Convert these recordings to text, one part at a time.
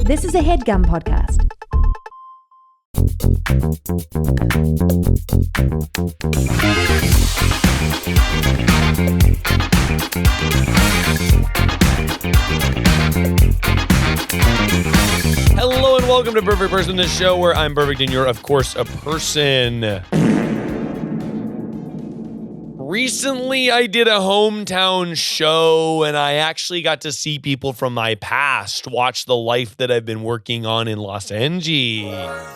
This is a Headgum podcast. Hello and welcome to Perfect Person, the show where I'm perfect and you're, of course, a person. Recently, I did a hometown show and I actually got to see people from my past watch the life that I've been working on in Los Angeles.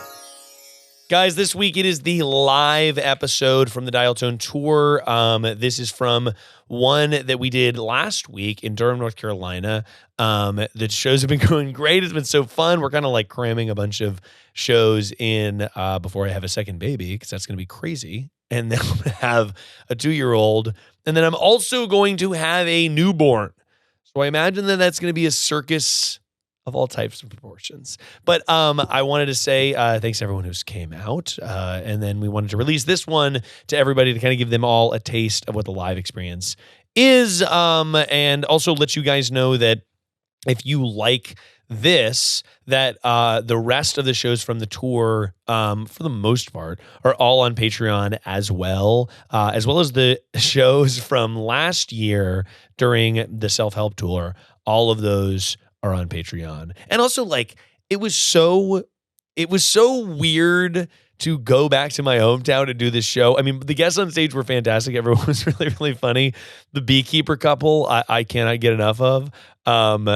Guys, this week it is the live episode from the Dialtone tour. This is from one that we did last week in Durham, North Carolina. The shows have been going great. It's been so fun. We're kind of like cramming a bunch of shows in before I have a second baby, because that's going to be crazy. And then I'm going to have a 2-year-old. And then I'm also going to have a newborn. So I imagine that that's going to be a circus of all types of proportions. But I wanted to say thanks to everyone who's came out. And then we wanted to release this one to everybody to kind of give them all a taste of what the live experience is. And also let you guys know that if you like this, that the rest of the shows from the tour, for the most part, are all on Patreon as well as the shows from last year during the self-help tour. All of those are on Patreon. And also, like, it was so weird to go back to my hometown and do this show. I mean, the guests on stage were fantastic. Everyone was really, really funny. The beekeeper couple, I cannot get enough of. And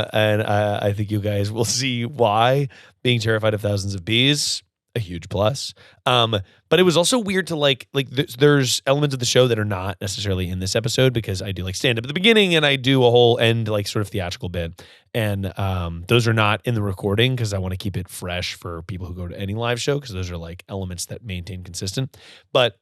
I think you guys will see why. Being terrified of thousands of bees, a huge plus. But it was also weird to like there's elements of the show that are not necessarily in this episode, because I do like stand up at the beginning and I do a whole end like sort of theatrical bit. And those are not in the recording because I want to keep it fresh for people who go to any live show, because those are like elements that maintain consistent. But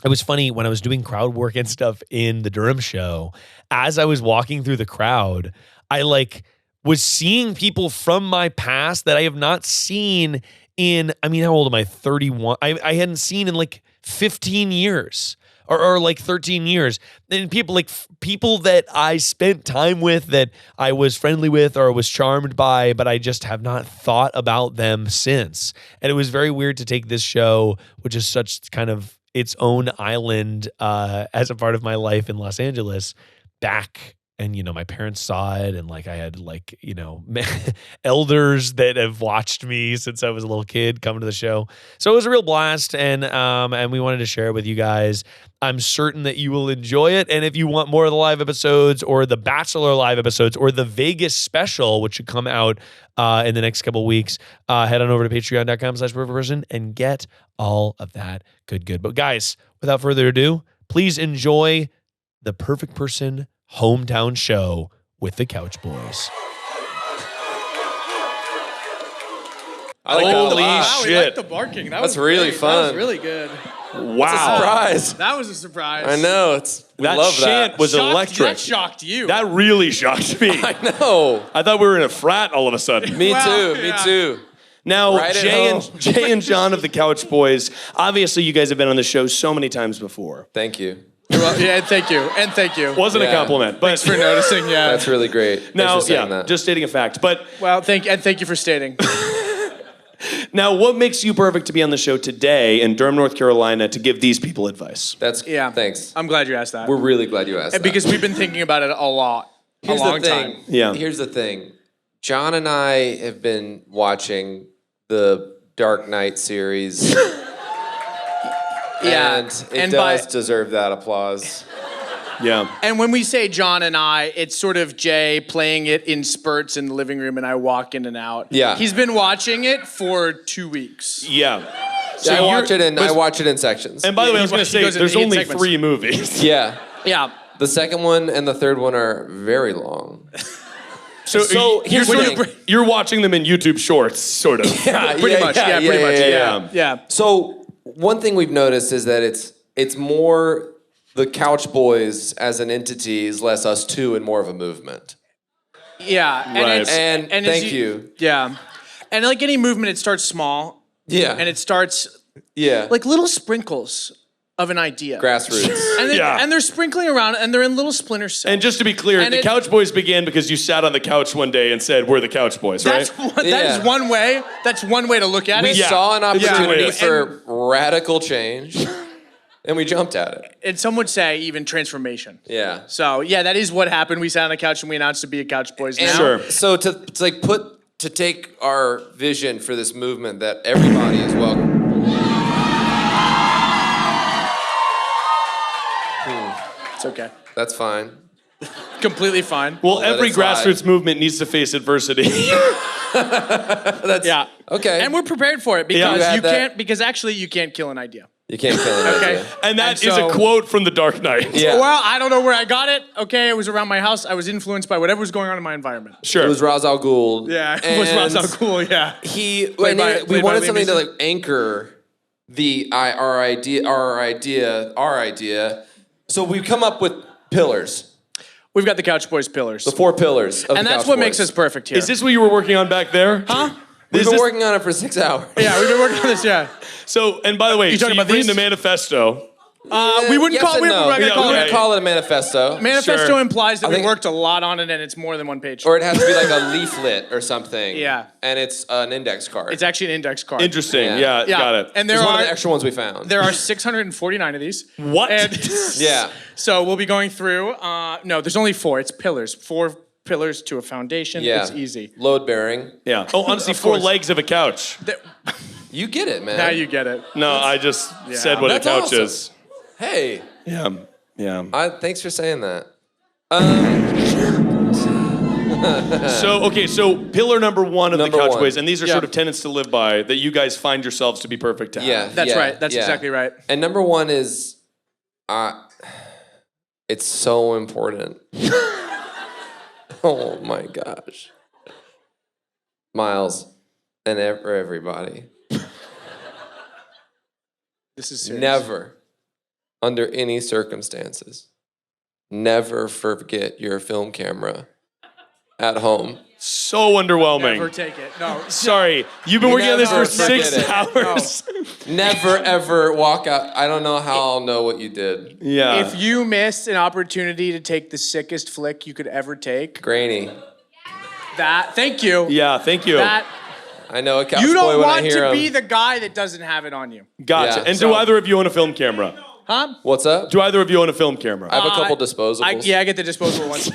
it was funny when I was doing crowd work and stuff in the Durham show, as I was walking through the crowd, I like was seeing people from my past that I have not seen in, I mean, how old am I? 31. I hadn't seen in like 15 years or like 13 years. And people that I spent time with, that I was friendly with or was charmed by, but I just have not thought about them since. And it was very weird to take this show, which is such kind of its own island as a part of my life in Los Angeles, back. And, you know, my parents saw it, and like I had like, you know, elders that have watched me since I was a little kid come to the show. So it was a real blast, and we wanted to share it with you guys. I'm certain that you will enjoy it. And if you want more of the live episodes, or the Bachelor live episodes, or the Vegas special, which should come out in the next couple of weeks, head on over to patreon.com/perfectperson and get all of that good. But guys, without further ado, please enjoy the Perfect Person hometown show with the Couch Boys. Holy shit. We like the barking. That's really great. fun. That was really good. Wow. It's a surprise. That was a surprise. I know. We love chant that. was electric. That shocked you. That really shocked me. I know. I thought we were in a frat all of a sudden. Me Well, too. yeah. Me too. Now, Right at Jay and Jon of the Couch Boys, obviously you guys have been on the show so many times before. Thank you. Well, yeah, thank you. Wasn't a Yeah. compliment, but Thanks for noticing. Yeah. That's really great. Thanks now, for saying that. just stating a fact. But Well, thank you for stating. now, what makes you perfect to be on the show today in Durham, North Carolina, to give these people advice? Yeah. Thanks. I'm glad you asked that. We're really glad you asked that. Because we've been thinking about it a lot. Here's a long the thing. time. Yeah. Here's the thing. Jon and I have been watching the Dark Knight series. Yeah. And it And does by- deserve that applause. Yeah. And when we say Jon and I, it's sort of Jay playing it in spurts in the living room, and I walk in and out. Yeah. He's been watching it for 2 weeks. Yeah. I watch it in sections. And by the way, I was He going to say, goes in there's eight only segments. 3 movies. Yeah. Yeah. The second one and the third one are very long. So here's the thing. you're watching them in YouTube Shorts, sort of. Pretty much. Yeah. So one thing we've noticed is that it's more the Couch Boys as an entity is less us two and more of a movement. Yeah. Right. And as thank you. Yeah. And like any movement, it starts small. Yeah. And it starts Yeah. like little sprinkles of an idea. Grassroots. And they're sprinkling around, and they're in little splinter cells. And just to be clear, the Couch Boys began because you sat on the couch one day and said, "We're the Couch Boys," right? That is one way. That's one way to look at We it. saw an opportunity for radical change, and we jumped at it. And some would say even transformation. Yeah. So that is what happened. We sat on the couch and we announced to be a Couch Boys now. Sure. So to take our vision for this movement that everybody is welcome. It's okay. That's fine. Completely fine. Well, Let every it slide. grassroots movement needs to face adversity. Okay. And we're prepared for it because Yeah. you can't. Because actually, you can't kill an idea. You can't kill it. Okay. And that And is so- a quote from The Dark Knight. Yeah. Well, I don't know where I got it. Okay, it was around my house. I was influenced by whatever was going on in my environment. Sure. It was Ra's al Ghul. Yeah, it was Ra's al Ghul. Yeah. We Played by wanted Liam something to Neeson. like anchor our idea. So we come up with pillars, We've got the Couch Boys pillars, the 4 pillars of and the that's Couch what Boys. makes us perfect here. Is this what you were working on back there? Huh? We've Is been this- working on it for 6 hours. Yeah, we've been working on this. Yeah. So, and by the way, You talking you've about written these? the manifesto. We wouldn't Yes call it. and We're no. not gonna Yeah, call okay. it. Call it a manifesto. Manifesto Sure. implies that I we think- worked a lot on it, and it's more than one page. Or it has to be like a leaflet or something. Yeah. And it's an index card. It's actually an index card. Interesting. Yeah. Yeah, got it. And It's there one of the are extra ones we found. 649 of these. What? And Yeah. so we'll be going through. No, there's only 4. It's pillars. 4 pillars to a foundation. Yeah. It's easy. Load bearing. Yeah. Oh, honestly, 4 course. legs of a couch. You get it, man. Now you get it. No, I just said what That's a couch awesome. is. Hey. Yeah. Yeah. Thanks for saying that. So pillar number 1 of the Number Couch 1. Boys, and these are Yeah. sort of tenets to live by that you guys find yourselves to be perfect to have. Yeah. That's yeah, right. That's yeah. exactly right. And number 1 is, it's so important. Oh my gosh. Miles and everybody. This is serious. Never, under any circumstances, never forget your film camera at home. So underwhelming. Never take it. No. Sorry, you've been working on this never for 6 forget it. hours. Never ever walk out. I don't know how I'll know what you did. Yeah. If you missed an opportunity to take the sickest flick you could ever take, Grainy. thank you. Yeah, thank you. That I know a couch you boy don't when I want hear to him. be the guy that doesn't have it on you. Gotcha. Yeah, And so- do either of you own a film camera? Huh? What's up? Do either of you own a film camera? I have a couple disposables. I get the disposable ones.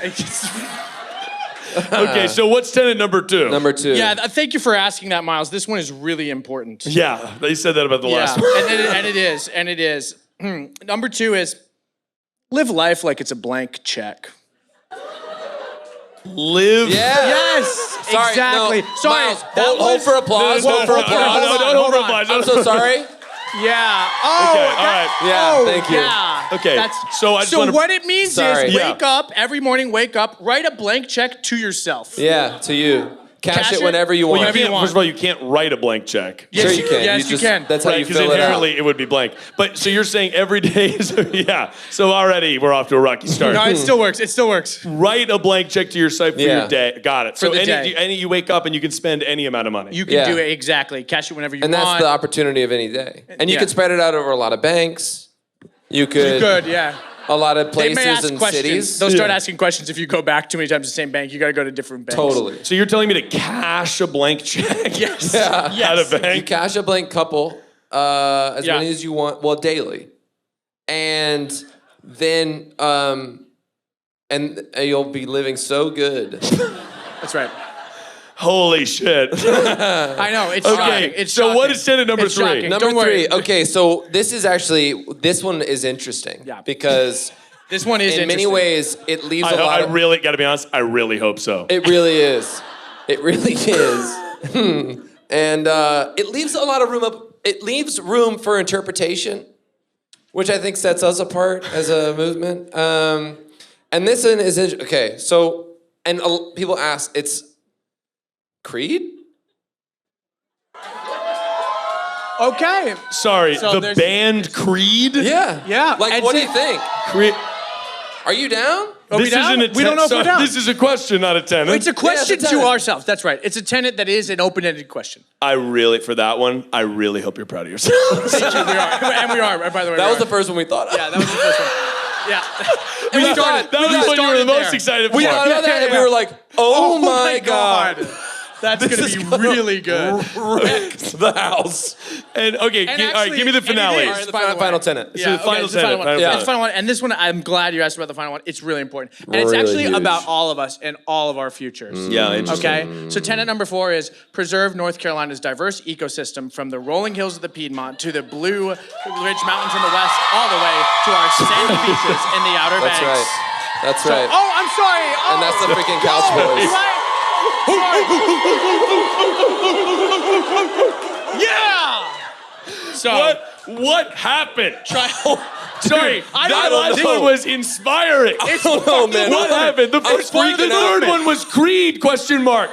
Okay, so what's tenet number 2? Number 2. Thank you for asking that, Miles. This one is really important. Yeah, they said that about the last one. and it is. Number 2 is live life like it's a blank check. Live. Yeah. Yes, Sorry, exactly. no, Sorry, Miles, that hold was for applause. No, Hold for no, applause. no, don't hold for applause. I'm so sorry. Yeah. Oh, Okay, all right. Yeah, thank you. Yeah. Okay, so I just wanna- what it means Sorry. is Yeah. wake up every morning. Wake up, write a blank check to yourself. Yeah, to you. Cash Cash it it whenever you Well, want. you Whatever you can't, want. first of all, you can't write a blank check. Yes, Sure you can. Yes, you can. That's how you Because fill it out. inherently it would be blank. But so you're saying every day is, yeah. So already we're off to a rocky start. No, it still works. It still works. Write a blank check to your site for Yeah. your day. Got it. So the day. you wake up and you can spend any amount of money. You can Yeah. do it exactly. Cash it whenever you And want. that's the opportunity of any day. And you Yeah. could spread it out over a lot of banks. You could. Good, yeah. A lot of They may places ask and questions. cities. They'll start asking questions if you go back too many times to the same bank. You got to go to different banks. Totally. So you're telling me to cash a blank check? Yes. At a Yes. You bank? cash a blank couple as Yeah. many as you want, well, daily. And then you'll be living so good. That's right. Holy shit. I know. It's shocking. Okay, It's so shocking. what is tenet number It's 3? shocking. Number Don't worry. 3. Okay, so this one is interesting. Yeah. Because This one is in many interesting. ways it leaves a lot I of... really, gotta be honest, I really hope so. It really is. It really is. And it leaves a lot of room up. It leaves room for interpretation, which I think sets us apart as a movement. And this one is okay. So, and people ask, it's Creed? Okay. Sorry, So the there's- band Creed? Yeah. Yeah, Like, and what do see- you think? Creed. Are you down? This isn't a We don't know if we're down. This is a question, not a tenant. It's a question it's a to tenant. ourselves. That's right. It's a tenant that is an open-ended question. For that one, I really hope you're proud of yourself. Thank you. We are. And we are, by the way. That we was are. the first one we thought of. Yeah, that was the first one. Yeah. And We thought- that was what you were the most excited for. We thought of that and we were like, oh my God. That's going to be really good. Wreck the house. And okay, And all right, give me the actually- finale. and it All right, is, the by the way. final tenant. Yeah, the final it's the final tenant, one. final Yeah. tenant. It's the final one. And this one, I'm glad you asked about the final one. It's really important. And it's Really actually huge. about all of us and all of our futures. Yeah, interesting. Okay? So tenant number 4 is preserve North Carolina's diverse ecosystem from the rolling hills of the Piedmont to the Blue Ridge Mountains in the west, all the way to our sandy beaches in the Outer That's Banks. right. That's right. Oh, I'm sorry. Oh, And that's the freaking Couch Boys. right. Yeah. So What happened? Sorry, That last one was inspiring. I don't know, man. What happened? The I'm first one, the freaking out. third one was Creed? Question mark.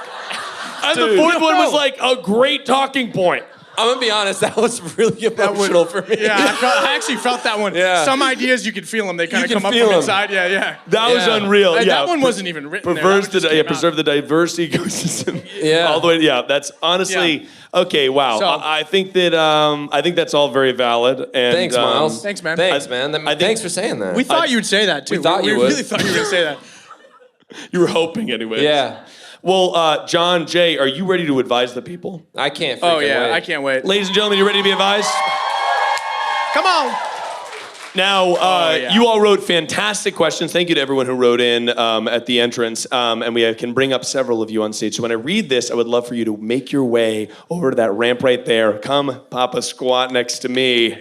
And the fourth one was like a great talking point. I'm gonna be honest, that was really emotional for me. Yeah, I actually felt that one. Yeah. Some ideas you could feel them. They kind of You can come up feel from 'em. inside. Yeah. That was Yeah. unreal. Hey, yeah, that one wasn't even written there. That one just came out. Preserve the diverse ecosystem. Yeah. all the way. Yeah, that's honestly okay. Wow, So- I think that's all very valid. And Thanks, Miles. Thanks, man. Thanks, man. Thanks for saying that. We thought you would say that too. We thought you would. really thought you were going to say that. you were hoping anyway. Yeah. Well, Jon, Jay, are you ready to advise the people? I can't freaking Oh yeah, wait. I can't wait. Ladies and gentlemen, you ready to be advised? Come on. Now, yeah. you all wrote fantastic questions. Thank you to everyone who wrote in at the entrance. And we can bring up several of you on stage. So when I read this, I would love for you to make your way over to that ramp right there. Come, Papa, squat next to me,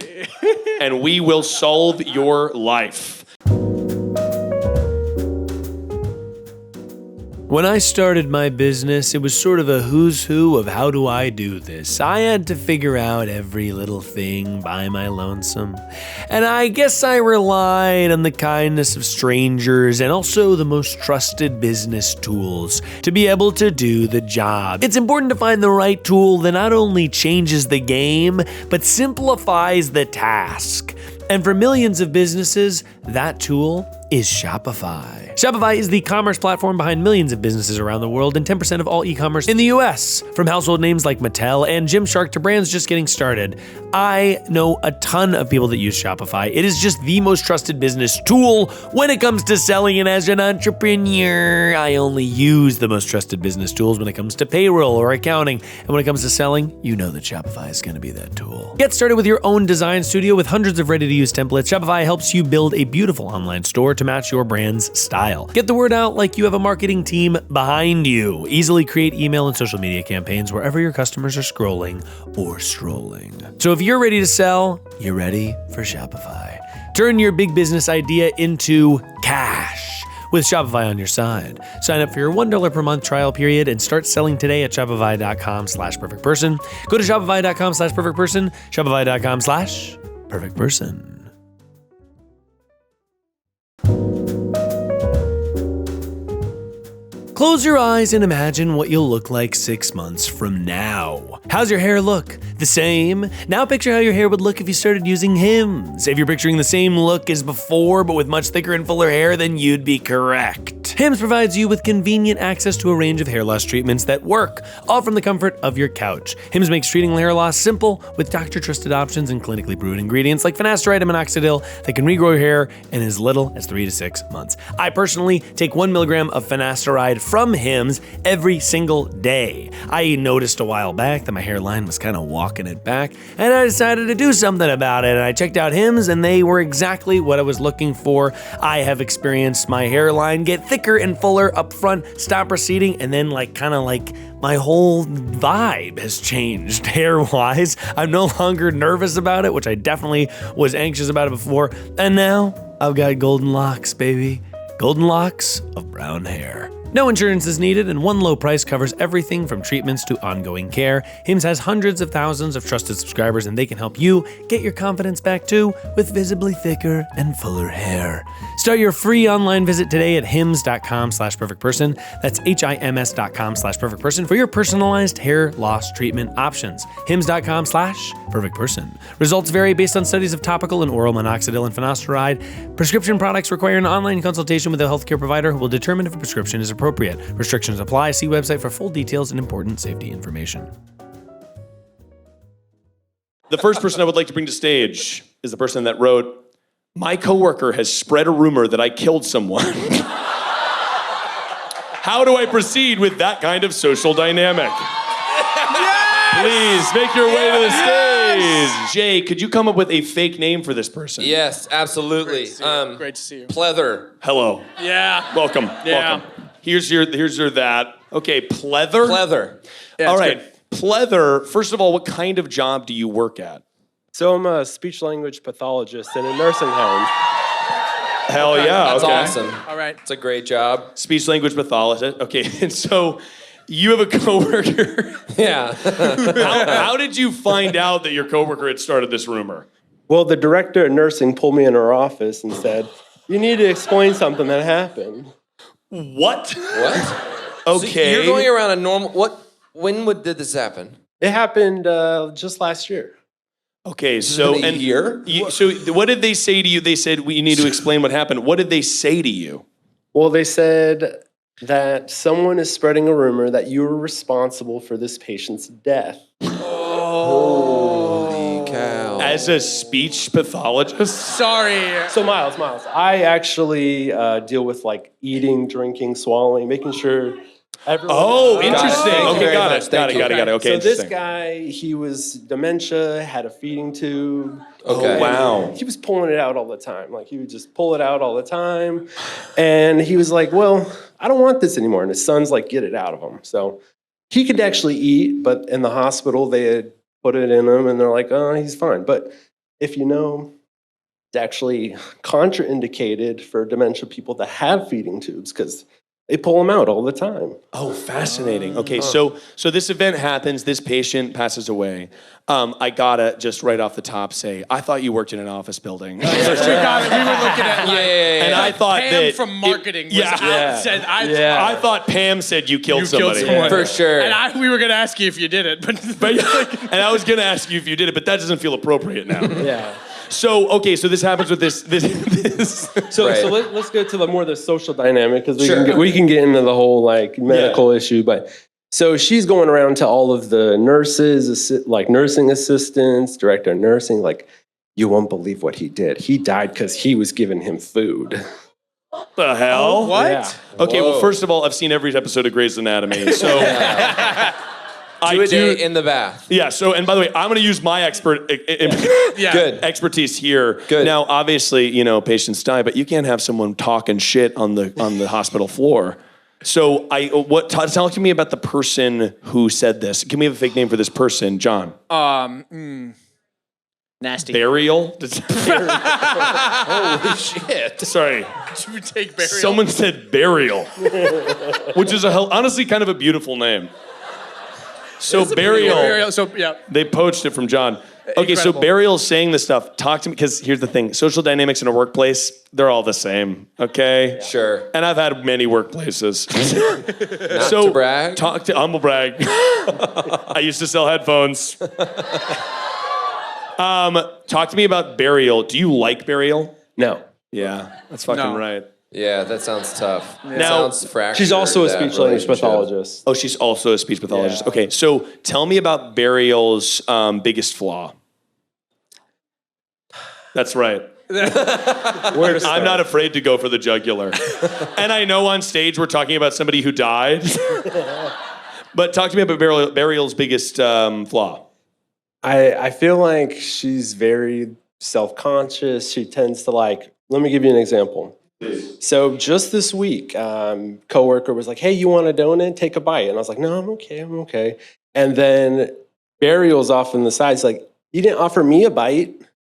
and we will solve your life. When I started my business, it was sort of a who's who of how do I do this. I had to figure out every little thing by my lonesome. And I guess I relied on the kindness of strangers and also the most trusted business tools to be able to do the job. It's important to find the right tool that not only changes the game, but simplifies the task. And for millions of businesses, that tool is Shopify. Shopify is the commerce platform behind millions of businesses around the world and 10% of all e-commerce in the US. From household names like Mattel and Gymshark to brands just getting started, I know a ton of people that use Shopify. It is just the most trusted business tool when it comes to selling, and as an entrepreneur, I only use the most trusted business tools when it comes to payroll or accounting. And when it comes to selling, you know that Shopify is going to be that tool. Get started with your own design studio with hundreds of ready-to-use templates. Shopify helps you build a beautiful online store to match your brand's style. Get the word out like you have a marketing team behind you. Easily create email and social media campaigns wherever your customers are scrolling or strolling. So if you're ready to sell, you're ready for Shopify. Turn your big business idea into cash with Shopify on your side. Sign up for your $1 per month trial period and start selling today at shopify.com/perfectperson. Go to shopify.com/perfectperson, shopify.com/perfectperson. Close your eyes and imagine what you'll look like 6 months from now. How's your hair look? The same? Now picture how your hair would look if you started using Hims. If you're picturing the same look as before, but with much thicker and fuller hair, then you'd be correct. Hims provides you with convenient access to a range of hair loss treatments that work, all from the comfort of your couch. Hims makes treating hair loss simple with doctor-trusted options and clinically proven ingredients like finasteride and minoxidil that can regrow your hair in as little as 3 to 6 months. I personally take 1 milligram of finasteride from Hims every single day. I noticed a while back that my hairline was kind of walking it back, and I decided to do something about it. And I checked out Hims, and they were exactly what I was looking for. I have experienced my hairline get thicker and fuller up front, stop receding, and then my whole vibe has changed hair-wise. I'm no longer nervous about it, which I definitely was anxious about it before. And now I've got golden locks, baby. Golden locks of brown hair. No insurance is needed, and one low price covers everything from treatments to ongoing care. Hims has hundreds of thousands of trusted subscribers, and they can help you get your confidence back too with visibly thicker and fuller hair. Start your free online visit today at hims.com/perfectperson. That's HIMS.com/perfectperson for your personalized hair loss treatment options. hims.com/perfectperson. Results vary based on studies of topical and oral minoxidil and finasteride. Prescription products require an online consultation with a healthcare provider who will determine if a prescription is appropriate. Restrictions apply. See website for full details and important safety information. The first person I would like to bring to stage is the person that wrote, "My coworker has spread a rumor that I killed someone." How do I proceed with that kind of social dynamic? Please make your way to the stage. Jay, could you come up with a fake name for this person? Yes, absolutely. Great to see you. Pleather. Hello. Yeah. Welcome. Yeah. Welcome. Here's your that. Okay, pleather. Pleather. Yeah, All it's right. good. Pleather. First of all, what kind of job do you work at? So I'm a speech language pathologist in a nursing home. Hell yeah. That's okay. awesome. All right. It's a great job. Speech language pathologist. Okay, and so you have a coworker. Yeah. How did you find out that your coworker had started this rumor? Well, the director of nursing pulled me in her office and said, "You need to explain something that happened." What? What? Okay. So you're going around a normal. When did this happen? It happened just last year. Okay, so been a year? So what did they say to you? They said we need to explain what happened. What did they say to you? Well, they said that someone is spreading a rumor that you were responsible for this patient's death. Holy cow. As a speech pathologist? Sorry. So Miles, I actually deal with like eating, drinking, swallowing, making sure everyone. Oh, Got it. interesting. Thank you Okay, very got much. it. Thank you. Got it. Okay, So this interesting. guy, he was dementia, had a feeding tube. Okay. Oh, wow. He was pulling it out all the time. Like, he would just pull it out all the time. And he was like, well, I don't want this anymore. And his son's like, get it out of him. So he could actually eat, but in the hospital, they had put it in him, and they're like, oh, he's fine. But if you know, it's actually contraindicated for dementia people to have feeding tubes because they pull them out all the time. Oh, fascinating. Okay, so this event happens. This patient passes away. I gotta just right off the top say, I thought you worked in an office building. We got it. We were looking at like, And I thought Pam that from marketing was out, Yeah. said, I thought Pam said you killed you killed somebody. someone. For sure. And we were going to ask you if you did it, but And I was gonna ask you if you did it, but that doesn't feel appropriate now. Yeah. So okay, so this happens with this. So, Right. so let's go to the more the social dynamic because Sure. we can get into the whole like medical issue. But so she's going around to all of the nurses, like nursing assistants, director of nursing, like, you won't believe what he did. He died because he was giving him food. The hell? what? Yeah. Okay, well, Whoa. first of all, I've seen every episode of Grey's Anatomy, so I 2 a do. day in the bath. Yeah. So, and by the way, I'm going to use my Yeah. Good. expertise here. Good. Now, obviously, you know, patients die, but you can't have someone talking shit on the hospital floor. So, talk to me about the person who said this. Can we have a fake name for this person, John? Nasty. Burial. Holy shit. Sorry. Should we take burial? Someone said burial, which is honestly kind of a beautiful name. So burial. So, yeah. They poached it from John. Okay, so Incredible. Burial's saying this stuff. Talk to me, because here's the thing. Social dynamics in a workplace, they're all the same, okay? Sure. And I've had many workplaces. Not to brag. Humble brag. I used to sell headphones. Talk to me about Burial. Do you like Burial? No. Yeah, that's fucking No. right. Yeah, that sounds tough. That Now- sounds fractured. She's also a that speech language relationship. pathologist. Oh, she's also a speech pathologist. Yeah. Okay, so tell me about Burial's biggest flaw. That's right. Where to start? I'm not afraid to go for the jugular. And I know on stage we're talking about somebody who died. But talk to me about Burial's biggest flaw. I feel like she's very self-conscious. She tends to like, let me give you an example. So just this week, coworker was like, hey, you want a donut? Take a bite. And I was like, no, I'm okay. And then Burial's off in the side. It's like, you didn't offer me a bite.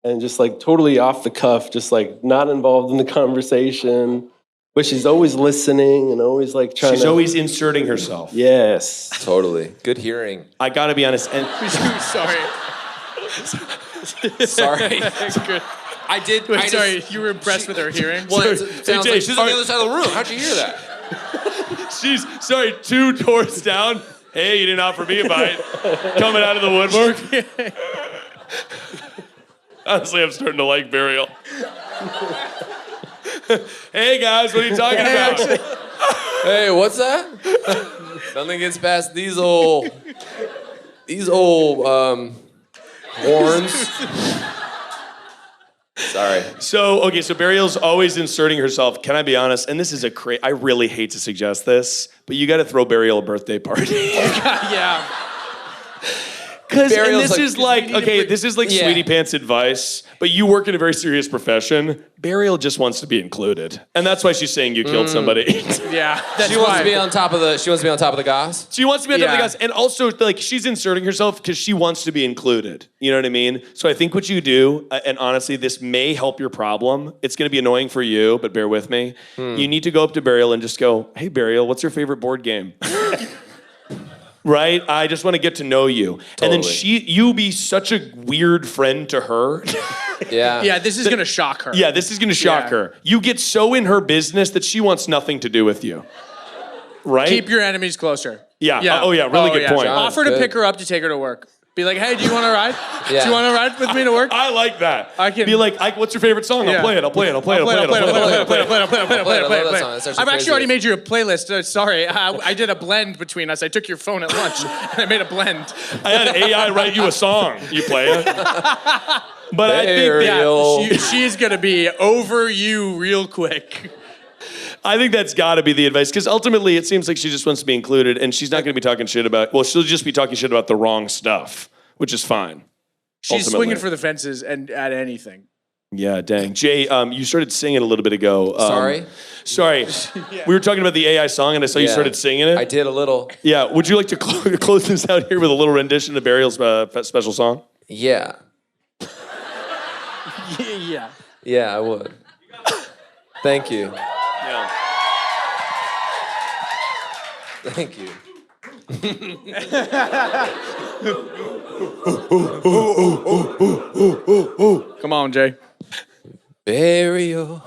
And just like totally off the cuff, just like not involved in the conversation. But she's always listening and always like trying She's to... always inserting herself. Yes. Totally. Good hearing. I gotta be honest. And Sorry. Good. I did. Wait, I sorry, just, you were impressed with her hearing? well, it sounds Jay, like she's on the other side of the room. How'd you hear that? she's, 2 doors down. Hey, you didn't offer me a bite. Coming out of the woodwork. Honestly, I'm starting to like Burial. Hey, guys, what are you talking about? Hey, what's that? Nothing gets past these old horns. Sorry. So Burial's always inserting herself. Can I be honest? And this is I really hate to suggest this, but you got to throw Burial a birthday party. Yeah. Because Burial's this is like Yeah. Sweetie Pants advice, but you work in a very serious profession. Burial just wants to be included, and that's why she's saying you killed somebody. Yeah. That's She wants why. to be on top of the. She wants to be on top of the goss. She wants to be on top of the Yeah. guys, and also like she's inserting herself because she wants to be included. You know what I mean? So I think what you do, and honestly, this may help your problem. It's going to be annoying for you, but bear with me. You need to go up to Burial and just go, "Hey, Burial, what's your favorite board game?" Right? I just want to get to know you. And then Totally. you be such a weird friend to her. Yeah. Yeah, this is going to shock her. Yeah, this is going to shock Yeah. her. You get so in her business that she wants nothing to do with you. Right? Keep your enemies closer. Yeah. Oh, yeah, really good point. John. Offer to Good. pick her up to take her to work. Be like, hey, do you want to ride? Yeah. Do you want to ride with me to work? I like that. I can- be like, what's your favorite song? Yeah. I'll play it. I love that song. That's I've actually already crazy. made you a playlist. Sorry, I did a blend between us. I took your phone at lunch and I made a blend. I had AI write you a song. You play it. But I think Burial. Yeah, she's gonna be over you real quick. I think that's got to be the advice because ultimately it seems like she just wants to be included and she's not going to be talking shit about. Well, she'll just be talking shit about the wrong stuff, which is fine. She's Ultimately. swinging for the fences and at anything. Yeah, dang. Jay, you started singing a little bit ago. Sorry. We were talking about the AI song and I saw you Yeah. started singing it. I did a little. Yeah, would you like to close this out here with a little rendition of Burial's special song? Yeah. Yeah. Yeah, I would. Thank you. Yeah. Thank you. Come on, Jay. Burial.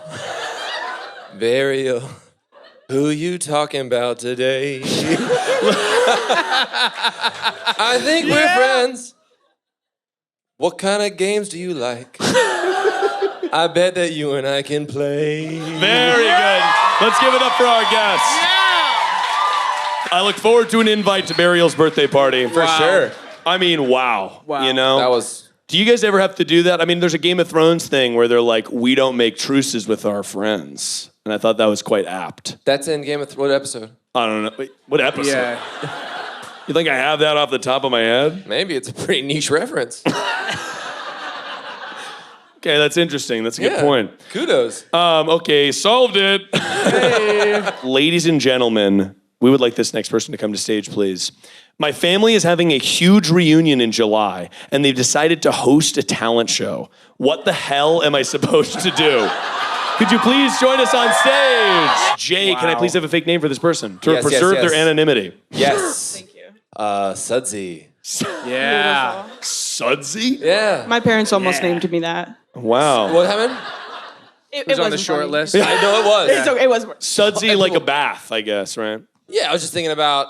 Burial. Who you talking about today? I think we're friends. What kind of games do you like? I bet that you and I can play. Very good. Let's give it up for our guests. I look forward to an invite to Burial's birthday party. For sure. I mean, wow. Wow. You know? That was. Do you guys ever have to do that? I mean, there's a Game of Thrones thing where they're like, we don't make truces with our friends. And I thought that was quite apt. That's in Game of Thrones. What episode? I don't know. Wait, what episode? Yeah. You think I have that off the top of my head? Maybe it's a pretty niche reference. Okay, that's interesting. That's a good Yeah. point. Kudos. Okay, solved it. Ladies and gentlemen, we would like this next person to come to stage, please. My family is having a huge reunion in July, and they've decided to host a talent show. What the hell am I supposed to do? Could you please join us on stage? Jay, can I please have a fake name for this person to Yes, yes, preserve yes. their anonymity? Yes. Thank you. Sudsy. Yeah. Sudsy? Yeah. My parents almost named me that. Wow. What happened? It Who's on the wasn't short funny. list? I know it was. It's okay. It was. Sudsy like a bath, I guess, right? Yeah, I was just thinking about.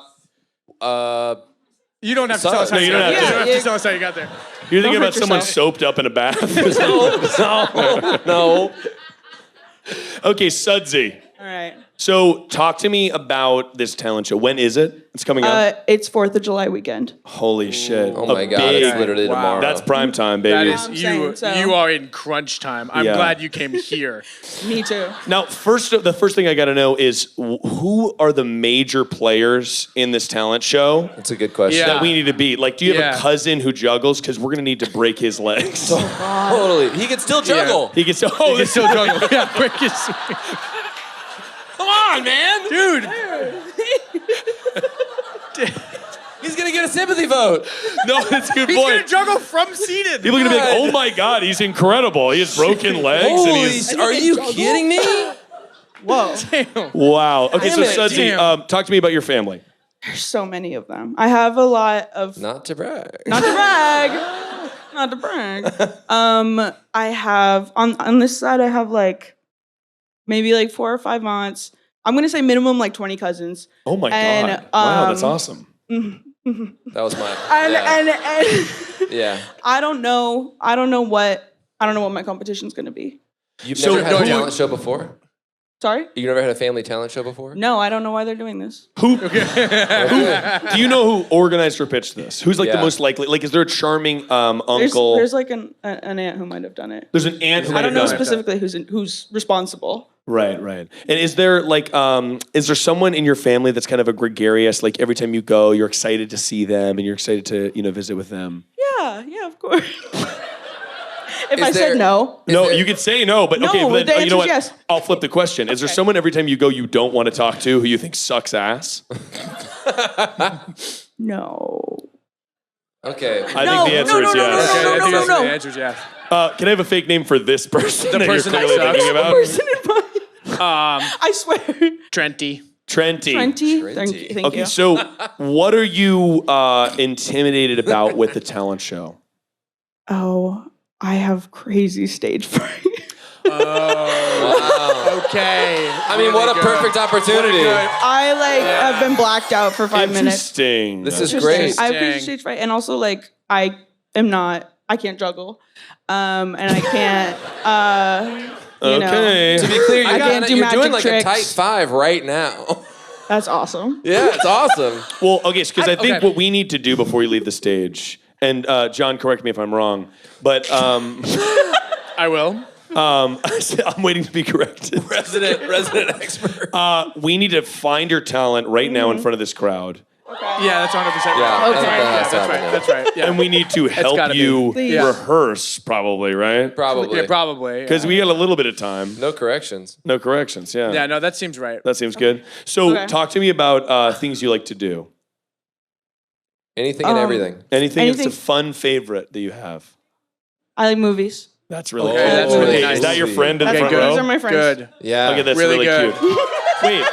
You don't have to tell us how No, you you don't got have there. to. You don't have to tell us how you got there. You're thinking hurt about someone yourself. soaped up in a bath? No. Okay, Sudsy. All right. So talk to me about this talent show. When is it? It's coming up. It's 4th of July weekend. Holy shit. Oh my God, big- it's literally Wow. tomorrow. That's prime time, That baby. is I'm you. saying, so- You are in crunch time. I'm Yeah. glad you came here. Me too. Now, the first thing I got to know is who are the major players in this talent show That's a good question. Yeah. that we need to beat? Like, do you have Yeah. a cousin who juggles? Because we're gonna need to break his legs. Totally. He can still juggle. He gets You can still juggle. Yeah, break his. Come on, man. Dude. He's going to get a sympathy vote. No, that's a good He's gonna point. juggle from seated. People are gonna be like, God. "Oh my God, he's incredible! He has broken legs and Holy, he's." are you kidding me? Whoa. Wow. Okay, so Damn it. Sudsy, Damn. talk to me about your family. There's so many of them. I have a lot of Not to brag. not to brag. Not to brag. I have on this side I have like maybe like 4 or 5 aunts. I'm gonna say minimum like 20 cousins. Oh my And, God. Wow, that's awesome. That was my. And Yeah. I don't know what my competition's gonna be. You've So never had a who- talent show before? Sorry? You never had a family talent show before? No, I don't know why they're doing this. Who? Okay. Do you know who organized or pitched this? Who's like the Yeah. most likely? Like, is there a charming There's uncle? there's like an aunt who might have done it. There's an aunt who I might don't have know done it. specifically who's responsible. Right. And is there like, is there someone in your family that's kind of a gregarious? Like every time you go, you're excited to see them and you're excited to visit with them. Yeah, of course. If Is I there- said no, No, there- you could say no, but okay. No, But the then, you know what? answer's yes. I'll flip the question. Is there Okay. someone every time you go you don't want to talk to who you think sucks ass? no. Okay. I think the answer is yes. Okay, I think that's no. the answer is yes. Can I have a fake name for this person? that person you're that clearly sucks. thinking about? Person in mind. I swear. Trenty. Trenty. 20. Thank Okay, you. so what are you intimidated about with the talent show? Oh, I have crazy stage fright. Wow. Okay. I mean, what a perfect opportunity. I have been blacked out for 5 minutes. Interesting. This is Just- great. I have crazy Dang. stage fright, and also I can't juggle, and I can't. You know, okay. To be clear, I can't do you're doing magic like tricks. a tight 5 right now. that's awesome. Yeah, it's awesome. Well, okay, because I think okay. what we need to do before you leave the stage, and John, correct me if I'm wrong, but I will. I'm waiting to be corrected. Resident expert. We need to find your talent right now in front of this crowd. Yeah, that's 100% right. Yeah, Okay. That's right. Yeah. And we need to help gotta be. you Please. rehearse, probably, right? Probably. Yeah, probably. Because we got a little bit of time. No corrections. No corrections, yeah. Yeah, no, that seems right. That seems good. So Okay. talk to me about things you like to do. Anything and everything. Anything that's a Anything- fun favorite that you have. I like movies. That's really Okay, cool. that's really Hey, nice. Is that your friend in the That's front good. row? Those are my friends. Good. Yeah. Okay, that's Really really good. cute. Wait,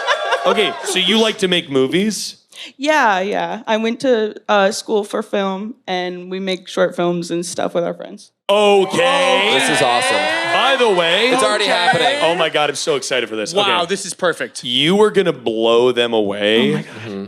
okay, so you like to make movies? Yeah. I went to school for film, and we make short films and stuff with our friends. Okay. This is awesome. By the way, It's already happening. oh my God, I'm so excited for this. Wow, Okay. this is perfect. You were gonna blow them away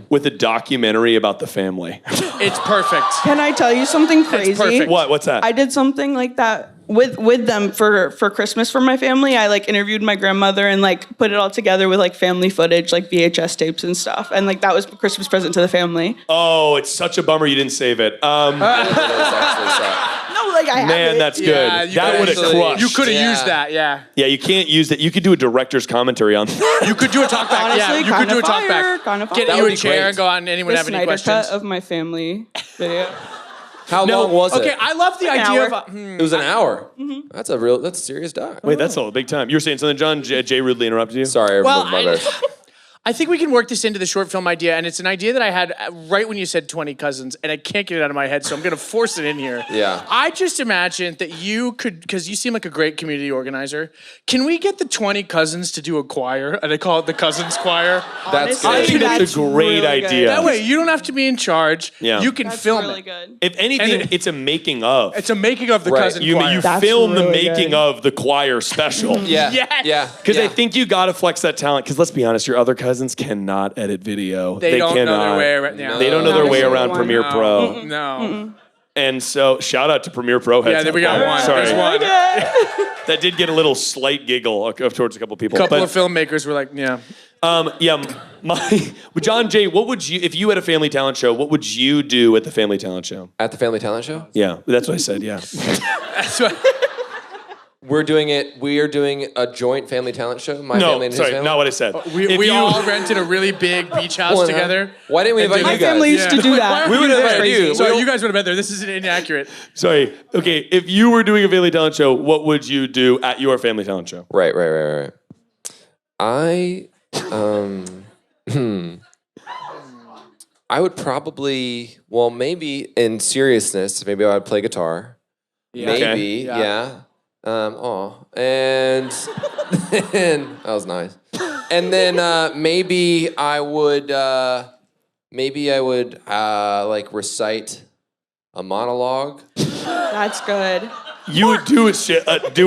with a documentary about the family. It's perfect. Can I tell you something crazy? perfect. What? What's that? I did something like that with them for Christmas for my family. I interviewed my grandmother and put it all together with family footage, VHS tapes and stuff. And that was a Christmas present to the family. Oh, it's such a bummer you didn't save it. That was actually sad. No, I have Man, it. that's Yeah, good. you That could would have actually- crushed. You could have Yeah. used that, yeah. Yeah, you can't use that. You could do a director's commentary on that. You could do a talk back. yeah, Honestly, you could kinda do a talk fire, back. kinda fire. Get That you would a be chair great. and go on. Anyone The have any Snyder questions? cut of my family video. How long was it? Okay, I love the An idea hour. of. It was an hour. That's serious doc. Wait, that's a big time. You were saying something, John? Jay rudely interrupted you? Sorry, Well, my bad. I think we can work this into the short film idea, and it's an idea that I had right when you said 20 cousins, and I can't get it out of my head, so I'm going to force it in here. Yeah. I just imagined that you could, because you seem like a great community organizer, can we get the 20 cousins to do a choir, and I call it the Cousins Choir? That's Honestly, I think good. that's a great really good. idea. That way, you don't have to be in charge. Yeah. You can That's film really it. good. If anything, And it's a making of. It's a making of the Right. cousin You choir. That's film the really making good. of the choir special. Yeah. Yes. Yeah. Because yeah. I think you got to flex that talent. Because let's be honest, your other cousins cannot edit video. They don't know cannot. their way around. Yeah. They don't know their Not a way single around one. Premiere No. Pro. No. And so, shout out to Premiere Pro heads. Yeah, up we got there. one. Sorry. There's one. That did get a little slight giggle towards a couple people. A couple But, of filmmakers were like, yeah. John Jay, what would you, if you had a family talent show, what would you do at the family talent show? At the Family Talent Show? Yeah, that's what I said, yeah. That's what. We are doing a joint family talent show. My family No, and his sorry, family. not what I said. We all rented a really big beach house Well, together. Why didn't we invite My you guys? family used to do that. We would have invited Crazy. you. So you guys would have been there. This is inaccurate. Sorry. Okay, if you were doing a family talent show, what would you do at your family talent show? Right. I would probably, maybe in seriousness, maybe I would play guitar. Maybe, Okay. yeah. And that was nice. And then maybe I would like recite a monologue. That's good. You would do a shit like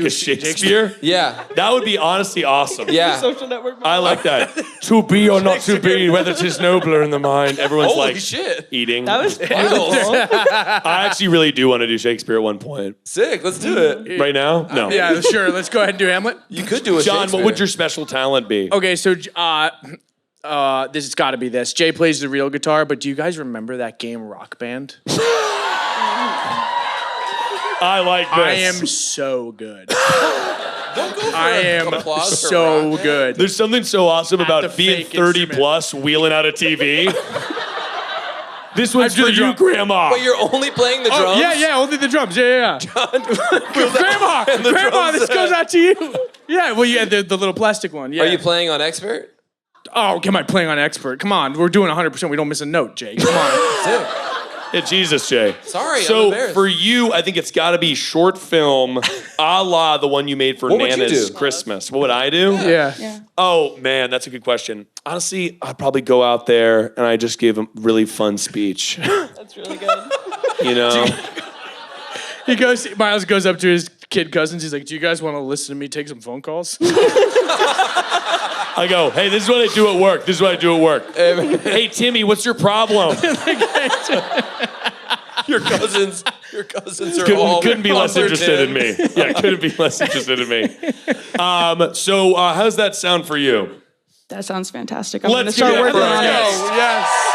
a Shakespeare? Yeah. That would be honestly awesome. Yeah. Social network. I like that. To be or not to be, whether 'tis nobler in the mind. Everyone's Holy like shit. eating. That was cool. I actually really do want to do Shakespeare at one point. Sick. Let's do it. Right now? No. Yeah, sure. Let's go ahead and do Hamlet. You could do a John, Shakespeare. what would your special talent be? Okay, so this has got to be this. Jay plays the real guitar, but do you guys remember that game Rock Band? I like this. I am so good. I am applause for so Rock Band. good. There's something so awesome the about being fake 30 instrument. plus wheeling out a TV. This one's do for the you, drum. Grandma. But you're only playing the drums? Oh, yeah, only the drums. Yeah. Grandma, drums this goes out to you. Yeah, well, yeah, the little plastic one. Yeah. Are you playing on expert? Oh, come on, playing on expert. Come on, we're doing 100%. We don't miss a note, Jay. Come on. Sick. Yeah, Jesus, Jay. Sorry, I'm So embarrassed. for you, I think it's got to be short film, a la the one you made for What would you Nana's do? Christmas. What would I do? Yeah. Oh man, that's a good question. Honestly, I'd probably go out there and I just give a really fun speech. That's really good. You know, Miles goes up to his kid cousins. He's like, "Do you guys want to listen to me take some phone calls?" I go, hey, this is what I do at work. This is what I do at work. Hey, Timmy, what's your problem? Your cousins are all Couldn't be less comforted. interested in me. Yeah, couldn't be less interested in me. So how's that sound for you? That sounds fantastic. I'm going to Let's give start it working for on our it. guest. Yes.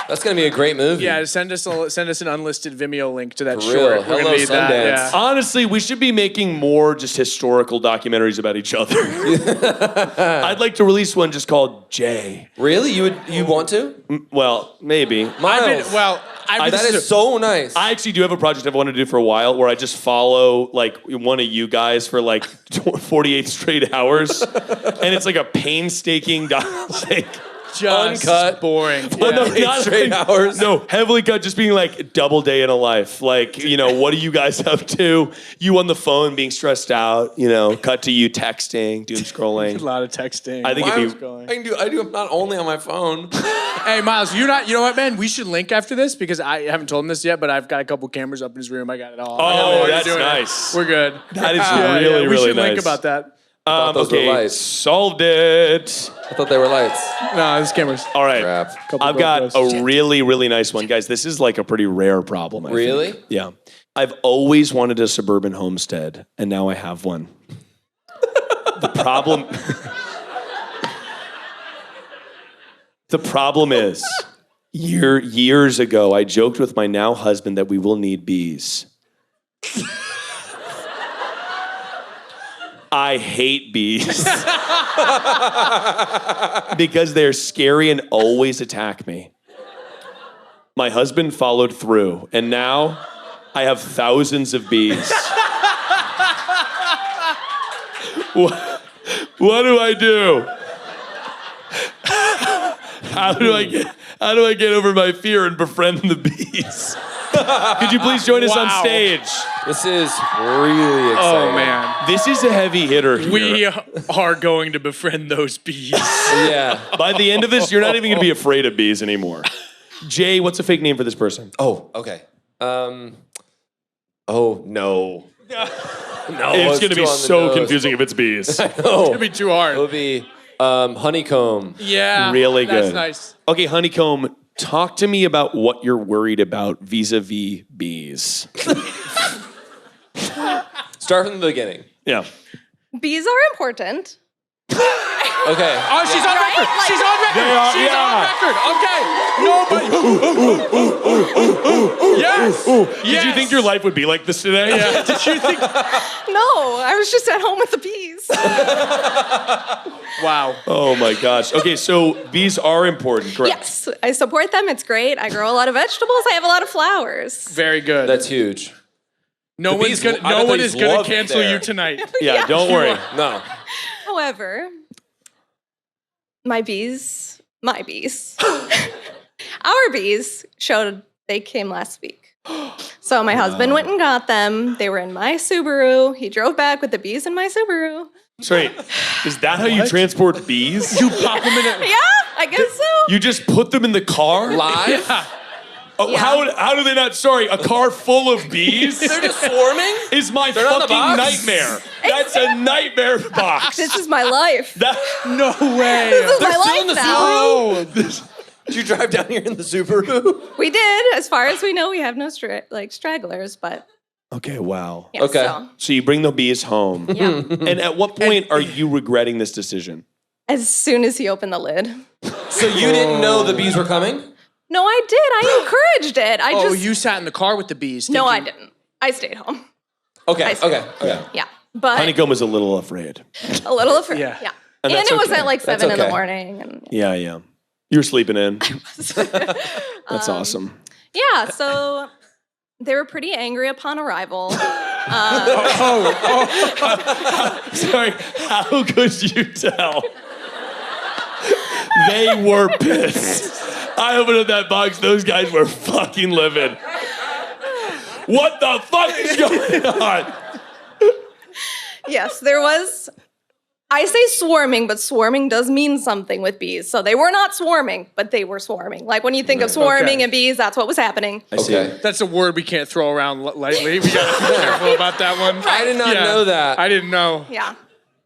That's gonna be a great movie. Yeah, send us an unlisted Vimeo link to that For real. short. We're Hello, gonna need that. Sundance. Yeah. Honestly, we should be making more just historical documentaries about each other. I'd like to release one just called Jay. Really? You want to? Well, maybe. Miles. That is so nice. I actually do have a project I've wanted to do for a while where I just follow like one of you guys for like 48 straight hours. And it's like a painstaking Just Uncut. boring. Well, no, Yeah. not straight hours. No, heavily cut, just being like double day in a life. Like, you know, what are you guys up to? You on the phone being stressed out, you know, cut to you texting, doom A scrolling. lot of texting. I think Why it'd be I do not only on my phone. Hey, Miles, you know what, man? We should link after this because I haven't told him this yet, but I've got a couple cameras up in his room. I got it all. I got Oh, what that's he's doing. nice. We're good. That is Yeah, really, we really should nice. link about that. those were Okay, lights. solved it. I thought they were lights. No, this camera's. All right. Crap. I've got a really, really nice one. Guys, this is like a pretty rare problem. I think. Really? Yeah. I've always wanted a suburban homestead, and now I have one. The problem is, years ago, I joked with my now husband that we will need bees. I hate bees because they're scary and always attack me. My husband followed through, and now I have thousands of bees. What do I do? How do I get over my fear and befriend the bees? Could you please join us on Wow. stage? This is really exciting. Oh, man. This is a heavy hitter here. We are going to befriend those bees. Yeah. By the end of this, you're not even gonna be afraid of bees anymore. Jay, what's a fake name for this person? Oh, okay. Oh no. No. It's gonna be too on the so nose. confusing if it's bees. It'd be too hard. It'll be honeycomb. Yeah. Really That's good. nice. Okay, Honeycomb, talk to me about what you're worried about vis-a-vis bees. Start from the beginning. Yeah. Bees are important. Okay. Oh, she's on record. Like- She's on record. They are, She's yeah. on record. Okay. Nobody. Yes. Did you think your life would be like this today? Yeah. Did you think? No, I was just at home with the bees. Wow. Oh my gosh. Okay, so bees are important, correct? Yes, I support them. It's great. I grow a lot of vegetables. I have a lot of flowers. Very good. That's huge. no bees- one's gonna. I No bet one the is bees gonna love it cancel there. you tonight. Yeah, don't worry. No. However, my bees, our bees showed they came last week. So my husband went and got them. They were in my Subaru. He drove back with the bees in my Subaru. Sorry, is that how you transport bees? You pop them in a... Yeah, I guess so. You just put them in the car? Live? Oh, Yeah. how do they not? Sorry, a car full of bees They're just swarming? is my They're not in the fucking box? nightmare. That's a nightmare box. This is my life. That, No way. This is They're my still in life the now. Subaru? Did you drive down here in the Subaru? We did. As far as we know, we have no stragglers, but okay, wow. yeah, Okay. So you bring the bees home. Yeah. And at what point are you regretting this decision? As soon as he opened the lid. So you didn't know the bees were coming? No, I did. I encouraged it. I Oh, just you sat in the car with the bees. No, I thinking- didn't. I stayed home. Okay, see. okay. Yeah. But Honeycomb was a little afraid. a little afraid. Yeah. Yeah. And And, that's it was okay. at like That's 7 in the okay. morning. And Yeah. You were sleeping in. That's awesome. yeah, so they were pretty angry upon arrival. Sorry, how could you tell? They were pissed. I opened up that box, those guys were fucking livid. What the fuck is going on? Yes, there was. I say swarming, but swarming does mean something with bees. So they were not swarming, but they were swarming. Like when you think of swarming Okay. and bees, that's what was happening. I see. Okay. That's a word we can't throw around lightly. We gotta be careful about that one. I did not Yeah. know that. I didn't know. Yeah.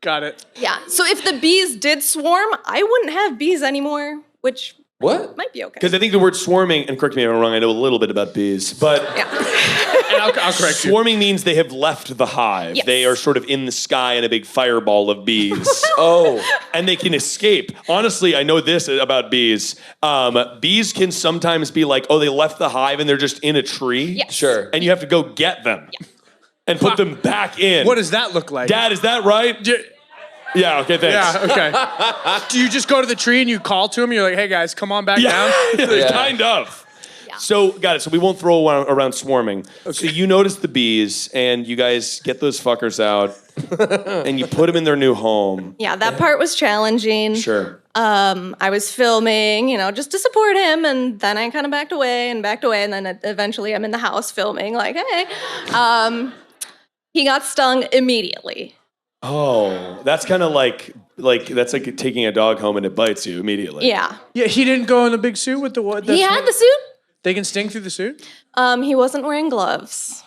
Got it. Yeah. So if the bees did swarm, I wouldn't have bees anymore, which What? might be okay. Because I think the word swarming, and correct me if I'm wrong, I know a little bit about bees, but Yeah. And I'll correct you. swarming means they have left the hive. Yes. They are sort of in the sky in a big fireball of bees. Oh. And they can escape. Honestly, I know this about bees. Bees can sometimes be like, oh, they left the hive and they're just in a tree. Yes. Sure. And you have to go get them and put them back in. What does that look like? Dad, is that right? Yeah, okay, thanks. Yeah, okay. Do you just go to the tree and you call to them? You're like, hey guys, come on back down? Yeah, kind of. Yeah. So, got it. So we won't throw around swarming. So you notice the bees, and you guys get those fuckers out, and you put them in their new home. Yeah, that part was challenging. Sure. I was filming, just to support him, and then I kind of backed away, and then eventually I'm in the house filming, like, hey. He got stung immediately. Oh, that's kind of like that's like taking a dog home and it bites you immediately. Yeah. Yeah, he didn't go in the big suit with the what? He had the suit. They can sting through the suit? He wasn't wearing gloves.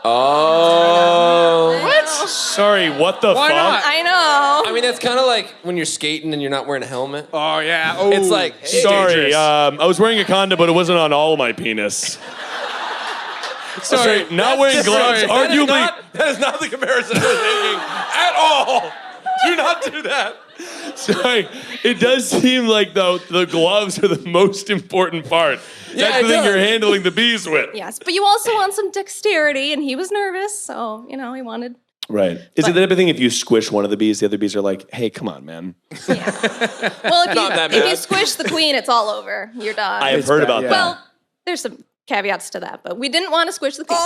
Oh. What? Sorry, what the Why fuck? not? I know. I mean, that's kind of like when you're skating and you're not wearing a helmet. Oh, yeah. Oh, It's like, hey, Sorry, dangerous. I was wearing a condom, but it wasn't on all my penis. Sorry, not wearing gloves. sorry. Arguably, That is not the comparison I was thinking at all. Do not do that. sorry. It does seem like though the gloves are the most important part. Yeah, That's it the thing does. you're handling the bees with. Yes, but you also want some dexterity, and he was nervous, so he wanted. Right. Is it the type of thing if you squish one of the bees, the other bees are like, "Hey, come on, man." Well, Not that if you bad. squish the queen, it's all over. You're done. I have heard bad, about yeah. that. Well, there's some caveats to that, but we didn't want to squish the queen.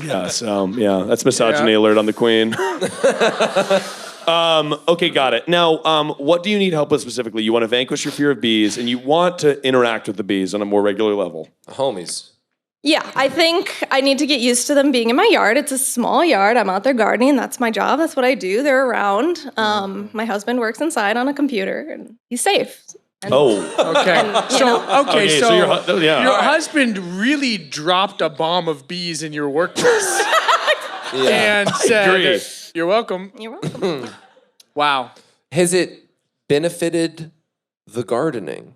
Yeah, so that's misogyny alert on the queen. Okay, got it. Now, what do you need help with specifically? You want to vanquish your fear of bees, and you want to interact with the bees on a more regular level. Homies. Yeah, I think I need to get used to them being in my yard. It's a small yard. I'm out there gardening. That's my job. That's what I do. They're around. My husband works inside on a computer, and he's safe. And, Oh, Okay. okay. So, your husband really dropped a bomb of bees in your workplace Yeah. and said, agree. "You're welcome." You're welcome. Wow. Has it benefited the gardening?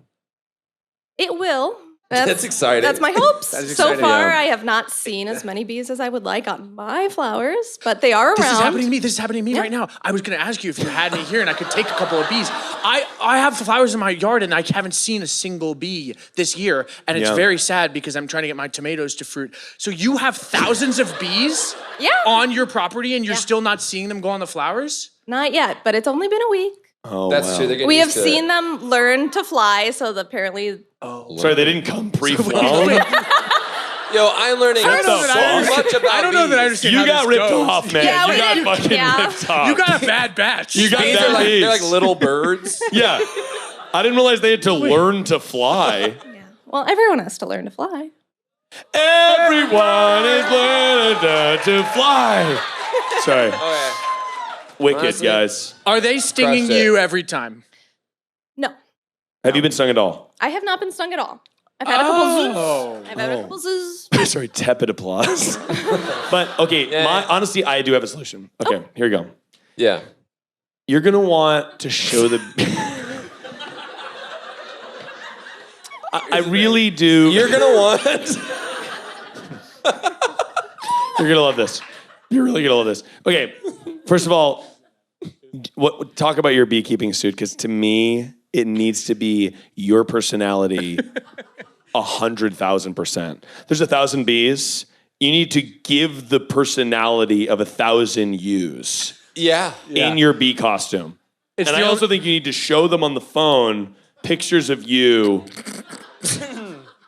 It will. That's exciting. That's my hopes. That is So exciting. far, Yeah. I have not seen as many bees as I would like on my flowers, but they are around. This is happening to me. This is happening to me right now. I was going to ask you if you had me here and I could take a couple of bees. I have flowers in my yard and I haven't seen a single bee this year. And it's Yeah. very sad because I'm trying to get my tomatoes to fruit. So you have thousands of bees Yeah. on your property and you're Yeah. still not seeing them go on the flowers? Not yet, but it's only been a week. Oh, That's wow. true. They're getting We have used to seen it. them learn to fly, so apparently. Sorry, they didn't come pre-flown. Yo, I'm learning I don't know so that I much about I don't know that I bees. understand You how got this ripped goes. off, man. Yeah, you we got did. fucking Yeah. ripped off. You got a bad batch. You got Bees bad are like, bees. they're like little birds. Yeah. I didn't realize they had to learn to fly. Yeah. Well, everyone has to learn to fly. Everyone is learning to fly. Sorry. Okay. Wicked, Honestly. guys. Are they stinging Crushed it. you every time? No, Have you been stung at all? I have not been stung at all. I've had a couple zoos. Oh. I've had a couple zoos. Sorry, tepid applause. But okay, Yeah. honestly, I do have a solution. Okay, here we go. Yeah. You're gonna want to show the. I really do. You're gonna want. You're gonna love this. You're really gonna love this. Okay, first of all, talk about your beekeeping suit, because to me, it needs to be your personality 100,000%. There's 1,000 bees. You need to give the personality of 1,000 yous Yeah. in your bee costume. It's And the I only- also think you need to show them on the phone pictures of you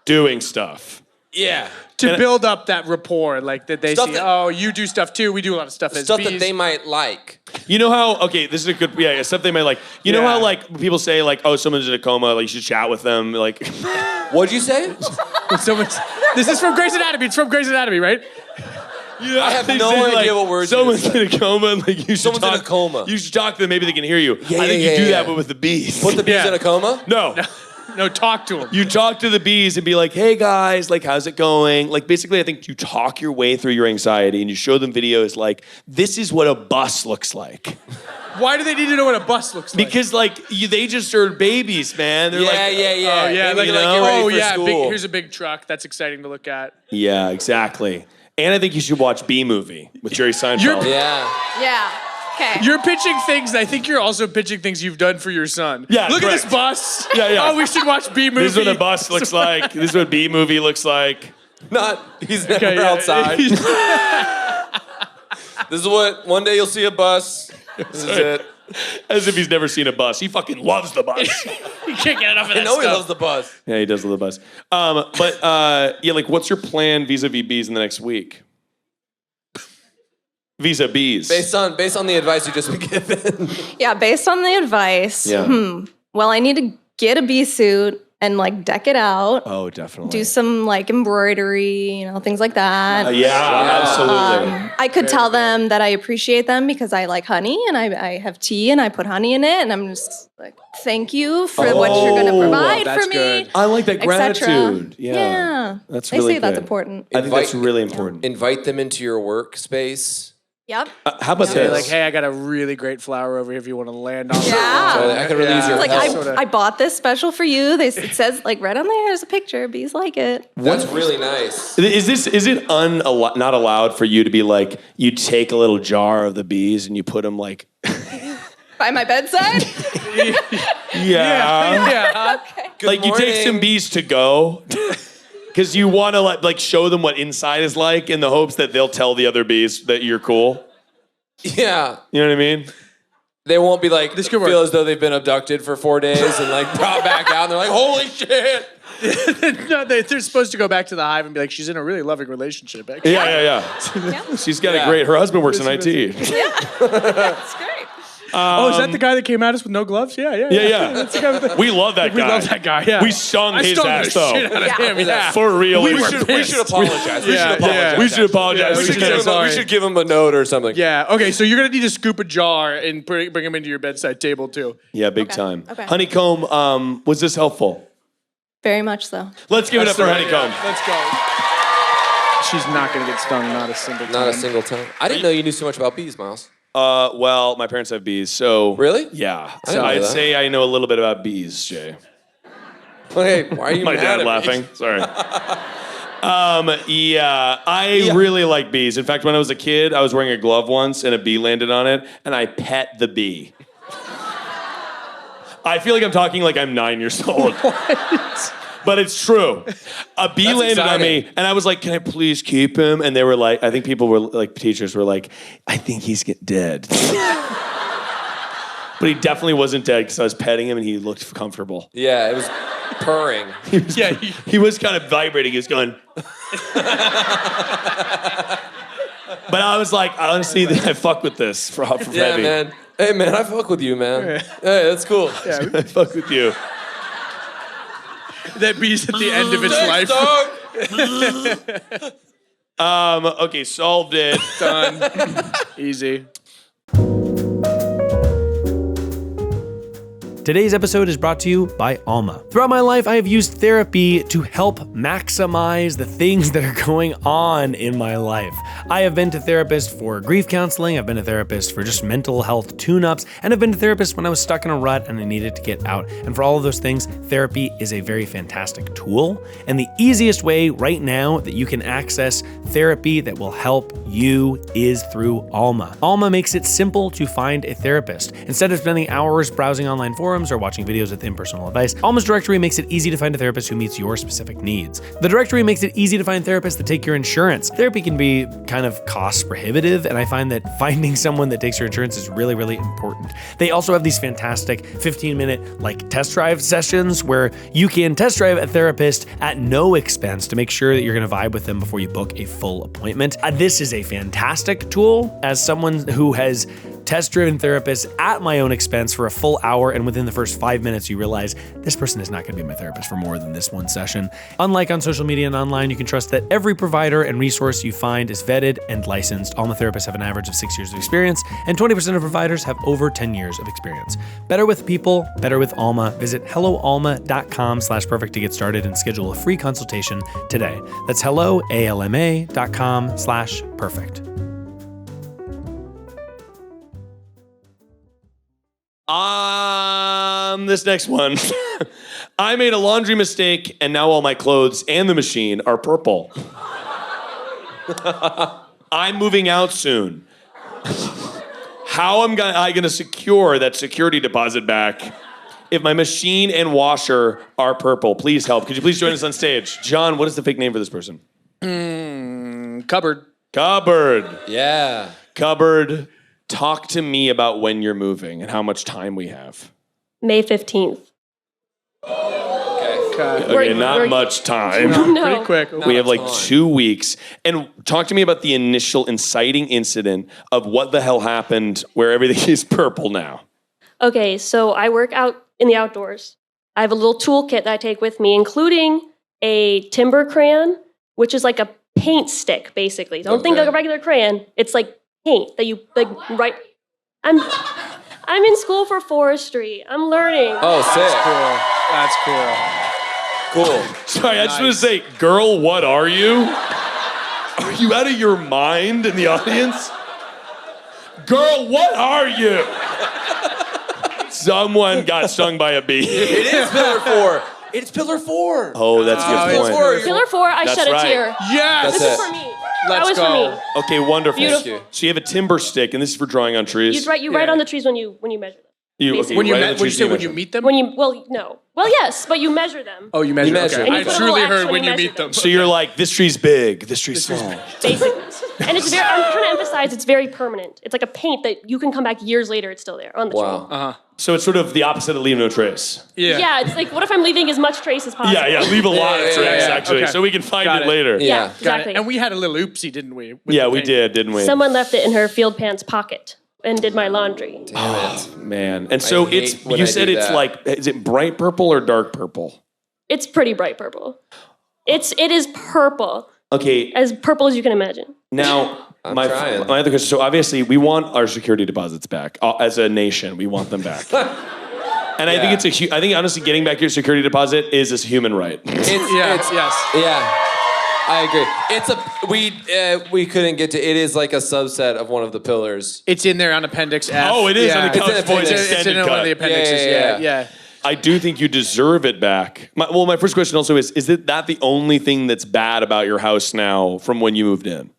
doing stuff. Yeah. to build up that rapport, like that they Stuff see, that- oh, you do stuff too. We do a lot of stuff as Stuff bees. that they might like. You know how, okay, this is a good, yeah, stuff they might like. You know Yeah. how, like, people say, like, oh, someone's in a coma, like, you should chat with them, like. What'd you say? Someone's, this is from Grey's Anatomy. It's from Grey's Anatomy, right? Yeah, I have they no say, idea what words you Someone's just in a coma, and, like, you should Someone's in talk. a coma. You should talk to them, maybe they can hear you. Yeah, I think yeah, you do yeah. that, but with the bees. Put the bees Yeah. in a coma? No. No, talk to him. You talk to the bees and be like, hey guys, like, how's it going? Like, basically, I think you talk your way through your anxiety and you show them videos like, this is what a bus looks like. Why do they need to know what a bus looks like? Because, like, they just are babies, man. They're Yeah, like, yeah, yeah. Oh, yeah, Maybe like, get ready oh, for yeah, school. big, here's a big truck. That's exciting to look at. Yeah, exactly. And I think you should watch Bee Movie with Jerry Seinfeld. Yeah. Yeah. Okay. You're pitching things, and I think you're also pitching things you've done for your son. Yeah, Look correct. at this bus. Yeah, yeah. Oh, we should watch B movie. This is what a bus looks like. This is what Bee Movie looks like. He's never Okay, yeah. outside. This is what, one day you'll see a bus. This is it. As if he's never seen a bus. He fucking loves the bus. You can't get enough of that I know he stuff. loves the bus. Yeah, he does love the bus. Yeah, like, what's your plan vis-a-vis bees in the next week? Vis-a-bees. Based on the advice you just been given. Yeah, based on the advice. Yeah. Well, I need to get a bee suit and like deck it out. Oh, definitely. Do some like embroidery, things like that. Yeah, absolutely. I could tell them that I appreciate them because I like honey and I have tea and I put honey in it and I'm just like, thank you for what you're going to provide that's for me. good. I like that et cetera. gratitude. Yeah. Yeah. That's They really say that's good. important. I think that's really important. Invite them into your workspace. Yep. How about Say this? like, hey, I got a really great flower over here if you want to land on it. Yeah. So I could really use your Like help. I bought this special for you. It says like right on there. There's a picture. Bees like it. That's really nice. Is it not allowed for you to be like, you take a little jar of the bees and you put them like, By my bedside. yeah. Yeah. Like you take some morning. bees to go because you want to like show them what inside is like in the hopes that they'll tell the other bees that you're cool. Yeah. You know what I mean? They won't be like, This could work. feel as though they've been abducted for 4 days and like brought back out and they're like, holy shit. No, they're supposed to go back to the hive and be like, she's in a really loving relationship. Actually. Yeah. Yeah. She's got Yeah. a great, her husband works in IT. That's great. Oh, is that the guy that came at us with no gloves? Yeah. Yeah. That's the guy with the- We love that We guy. love that guy, yeah. We stung his stung ass the though. shit out of him, yeah. For real. We We were should- We should apologize. We Yeah, should apologize. yeah. We should apologize. Yeah, We we should should get give him- him- We should give him a note or something. Yeah. Okay, so you're gonna need to scoop a jar and bring him into your bedside table too. Yeah, big Okay. time. Okay. Honeycomb, was this helpful? Very much so. Let's give it up for Honeycomb. Let's go. She's not gonna get stung, not a single time. Not a single time. I didn't know you knew so much about bees, Miles. Well, my parents have bees, so. Really? Yeah. didn't So know I'd that. say I know a little bit about bees, Jay. Hey, why are you My mad dad at me? laughing. Sorry. Yeah, I really like bees. In fact, when I was a kid, I was wearing a glove once and a bee landed on it, and I pet the bee. I feel like I'm talking like I'm 9 years old. But it's true. A bee That's landed on me, exciting. and I was like, can I please keep him? And they were like, I think people were like, teachers were like, I think he's dead. But he definitely wasn't dead because I was petting him and he looked comfortable. Yeah, it was purring. Yeah. He was kind of vibrating. He was going. But I was like, honestly, I fuck with this for Yeah, heavy. man. Hey, man, I fuck with you, man. Hey, that's cool. I fuck with you. That bee's at the end of its Thanks, life. dog. Okay, solved it. Done. Easy. Today's episode is brought to you by Alma. Throughout my life, I have used therapy to help maximize the things that are going on in my life. I have been to therapists for grief counseling, I've been to therapists for just mental health tune-ups, and I've been to therapists when I was stuck in a rut and I needed to get out. And for all of those things, therapy is a very fantastic tool. And the easiest way right now that you can access therapy that will help you is through Alma. Alma makes it simple to find a therapist. Instead of spending hours browsing online forums or watching videos with impersonal advice, Alma's directory makes it easy to find a therapist who meets your specific needs. The directory makes it easy to find therapists that take your insurance. Therapy can be kind of cost prohibitive, and I find that finding someone that takes your insurance is really, really important. They also have these fantastic 15-minute test drive sessions where you can test drive a therapist at no expense to make sure that you're gonna vibe with them before you book a full appointment. This is a fantastic tool. As someone who has test-driven therapists at my own expense for a full hour, and within the first 5 minutes you realize this person is not going to be my therapist for more than this one session. Unlike on social media and online, you can trust that every provider and resource you find is vetted and licensed. Alma therapists have an average of 6 years of experience, and 20% of providers have over 10 years of experience. Better with people, better with Alma. Visit helloalma.com/perfect to get started and schedule a free consultation today. That's helloalma.com/perfect. This next one. I made a laundry mistake and now all my clothes and the machine are purple. I'm moving out soon. How am I gonna secure that security deposit back if my machine and washer are purple? Please help. Could you please join us on stage? John, what is the fake name for this person? Cupboard. Cupboard. Yeah. Cupboard. Talk to me about when you're moving and how much time we have. May 15th. Okay, not much time. No. Pretty quick. We have 2 weeks. And talk to me about the initial inciting incident of what the hell happened where everything is purple now. Okay, so I work out in the outdoors. I have a little toolkit that I take with me, including a timber crayon, which is like a paint stick, basically. Don't think like a regular crayon. It's like paint that you write. I'm in school for forestry. I'm learning. Oh, sick. That's cool. Cool. Sorry, I just want to say, girl, what are you? Are you out of your mind in the audience? Girl, what are you? Someone got stung by a bee. It is Pillar 4. It's Pillar 4. Oh, that's a good point. Pillar 4, I That's shed right. a tear. Yes. This is for me. Let's that was go. for me. Okay, wonderful. Beautiful. So you have a timber stick, and this is for drawing on trees. You write on the trees when you measure them. Okay, When you write on the when you trees say and when you meet them? No. Well, yes, but you measure them. Oh, you measure. measure. Okay. And I you put a truly little X heard when when you you measure meet them. So you're like, this tree's big, this tree's small. Basically. And it's I'm trying to emphasize it's very permanent. It's like a paint that you can come back years later, it's still there on the Wow. tree. So it's sort of the opposite of leave no trace. Yeah, it's like, what if I'm leaving as much trace as possible? Yeah, leave a lot of trace, yeah. actually, Okay. so we can find Got it it. later. Yeah, Yeah. Got exactly. it. And we had a little oopsie, didn't we? Yeah, we did, didn't we? Someone left it in her field pants pocket and did my laundry. Damn it. Man. And so hate it's, when you I said do it's that. is it bright purple or dark purple? It's pretty bright purple. It is purple, Okay, as purple as you can imagine. now, my trying. other question, so obviously we want our security deposits back. As a nation, we want them back. And I think I think honestly getting back your security deposit is a human right. It's, Yes. Yeah, I agree. It's we couldn't get to. It is like a subset of one of the pillars. It's in there on Appendix F. Oh, it is on the It's Couch in- Boys it's in extended one of cut. the appendixes. Yeah. I do think you deserve it back. My first question also is that the only thing that's bad about your house now from when you moved in?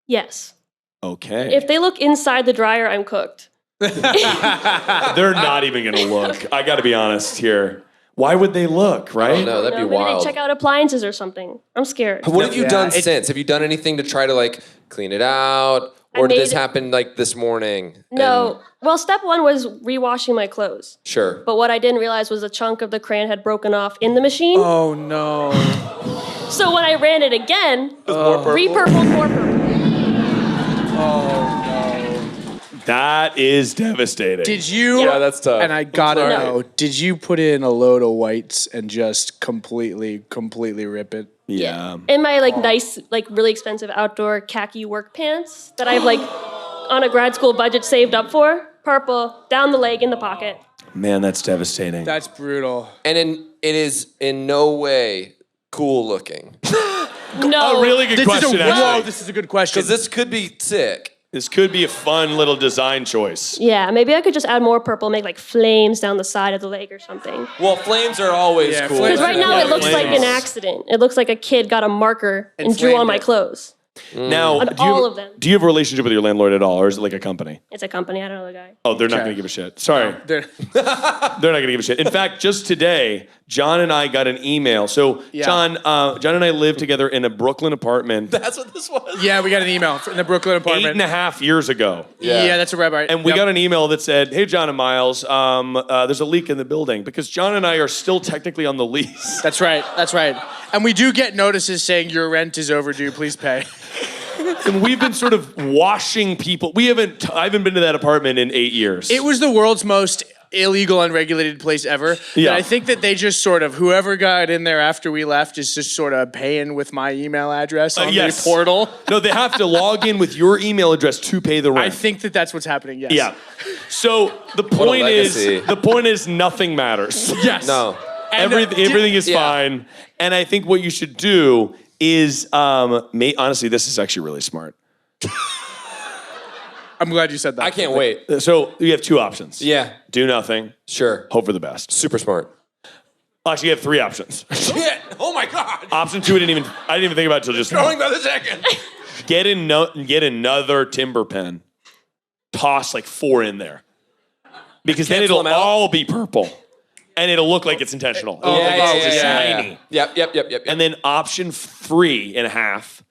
Yes. Okay. If they look inside the dryer, I'm cooked. They're not even gonna look. I gotta be honest here. Why would they look, right? No, that'd be Maybe wild. they check out appliances or something. I'm scared. What have you done it's- since? Have you done anything to try to clean it out, or did this happen this morning? No. Well, step one was rewashing my clothes. Sure. But what I didn't realize was a chunk of the crayon had broken off in the machine. Oh no. So when I ran it again, more purple? repurpled more purple. That is devastating. Did you? Yeah, that's tough. And I gotta sorry. know, did you put in a load of whites and just completely rip it? Yeah. And my like nice, like really expensive outdoor khaki work pants that I've like on a grad school budget saved up for. Purple, down the leg, in the pocket. Man, that's devastating. That's brutal. And it is in no way cool looking. No. A really good question, actually. This is a good question. Because this could be sick. This could be a fun little design choice. Yeah, maybe I could just add more purple, make like flames down the side of the leg or something. Well, flames are always Yeah, cool. flames Because right now it looks like Flames. an accident. It looks like a kid got a marker and drew flamed on my it. clothes. Now, On do all you, of them. do you have a relationship with your landlord at all, or is it like a company? It's a company, I don't know the guy. Oh, they're not Okay. going to give a shit. Sorry. They're- They're not going to give a shit. In fact, just today, John and I got an email. So, Yeah. John and I live together in a Brooklyn apartment That's what this was. yeah, we got an email in the Brooklyn apartment. 8.5 years ago. Yeah, that's a rabbi. And we got an email that said, "Hey, John and Miles, there's a leak in the building," because John and I are still technically on the lease. That's right. That's right. And we do get notices saying your rent is overdue. Please pay. And we've been sort of washing people. I haven't been to that apartment in 8 years. It was the world's most illegal, unregulated place ever. Yeah. And I think that they just sort of, whoever got in there after we left is just sort of paying with my email address on yes. the portal. No, they have to log in with your email address to pay the rent. I think that that's what's happening, yes. Yeah. So the legacy. point is nothing matters. Yes. No. And, Everything is yeah. fine. And I think what you should do is, honestly, this is actually really smart. I'm glad you said that. I can't wait. So you have two options. Yeah. Do nothing. Sure. Hope for the best. Super smart. Actually, you have three options. Shit. Oh my God. Option two, I didn't even think about it until just now. Going by the second. Get another timber pen. Toss like 4 in there. Because then Cancel it'll them out? all be purple. And it'll look like it's intentional. It'll look like it's just tiny. Yep. And then option 3.5.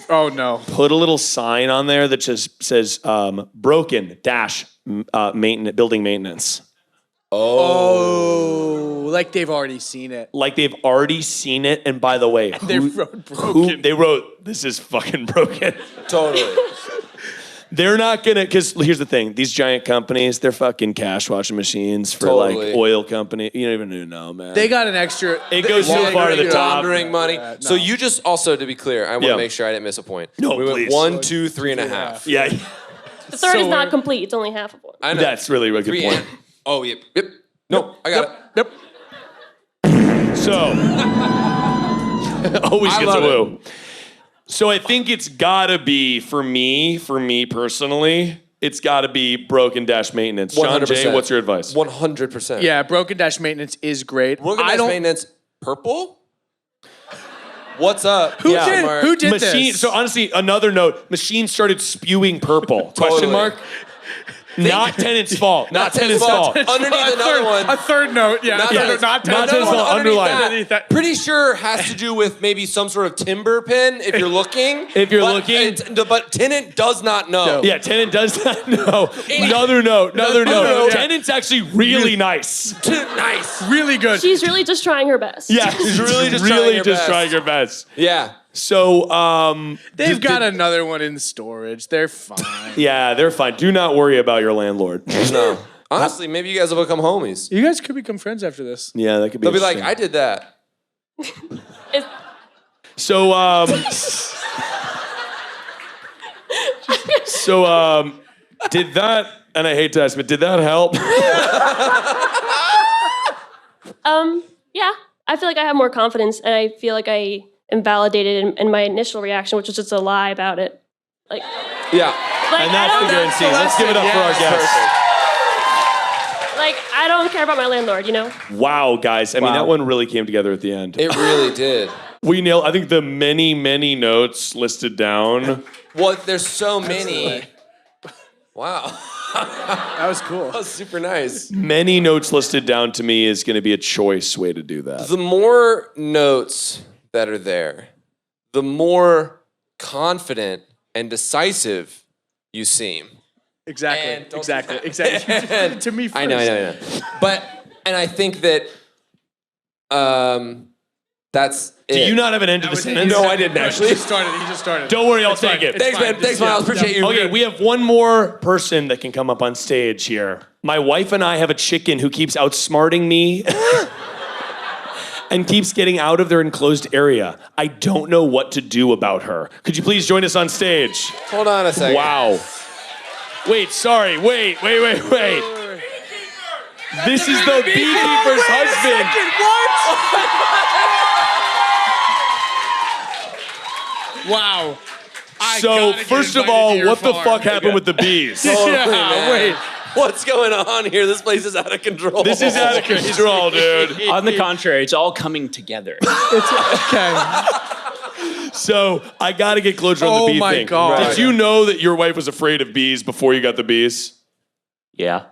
Oh, no. Put a little sign on there that just says broken dash building maintenance. Oh, like they've already seen it. Like they've already seen it. And by the way, They wrote broken. they wrote, this is fucking broken. Totally. They're not gonna, because here's the thing, these giant companies, they're fucking cash washing machines for Totally. like oil company. You don't even know, man. They got an extra. It goes so far to the top. Laundering money. So you just also, to be clear, I want to Yeah. make sure I didn't miss a point. No, we please. went 1, 2, 3.5. Yeah, The third So is not we're- complete. It's only half of one. I know. that's really a good 3 point. and. Oh, yep. No, I got it. Yep. So, always I gets a love woo. So I think it's gotta be, for me personally, it's gotta be broken dash maintenance. Jon Jay, 100%. what's your advice? 100%. Yeah, broken dash maintenance is great. Broken I dash don't. maintenance, purple? What's up? Who did Machine. this? So honestly, another note, machine started spewing purple. Question mark? Not tenant's fault. Not tenant's fault. Underneath another one. A third note. Yeah. Not a third tennis. note, not Not tennis. tennis Another fault. one Underline. Underneath that. Pretty sure has to do with maybe some sort of timber pin if you're looking. If you're But looking. but tenant does not know. Yeah, tenant does not know. Another note. note. Tenant's actually really nice. Nice. Really good. She's really just trying her best. Yeah, she's really just trying her best. trying her best. Yeah. So, They've got another one in storage. They're fine. yeah, they're fine. Do not worry about your landlord. No. Honestly, maybe you guys will become homies. You guys could become friends after this. Yeah, that could be. They'll be like, interesting. I did that. It's- So, did that? And I hate to ask, but did that help? Yeah. I feel like I have more confidence, and I feel like I am validated in my initial reaction, which was just a lie about it. Like, Yeah. like And I that's the don't, guarantee. Let's give it up for our guests. like I don't care about my landlord, you know. Wow, guys. I mean, Wow. that one really came together at the end. It really did. We nailed, I think, the many notes listed down. Well, there's so many. Wow. That was cool. That's super nice. Many notes listed down to me is going to be a choice way to do that. The more notes that are there, the more confident and decisive you seem. Exactly. And don't Exactly. do that. Exactly. To me first. I know. But, and I think that that's it. Do you not have an end to the sentence? No, I didn't actually. He just started. Don't worry, I'll take it. Thanks, man. Thanks, Miles. Appreciate you. Okay, we have one more person that can come up on stage here. My wife and I have a chicken who keeps outsmarting me and keeps getting out of their enclosed area. I don't know what to do about her. Could you please join us on stage? Hold on a second. Wow. Wait, sorry. Wait. This is the beekeeper's husband. Wow. So, first of all, what the fuck happened with the bees? Wait. What's going on here? This place is out of control. This is out of control, dude. On the contrary, it's all coming together. Okay. So, I gotta get closure on the bee my thing. God. Did you know that your wife was afraid of bees before you got the bees? Yeah.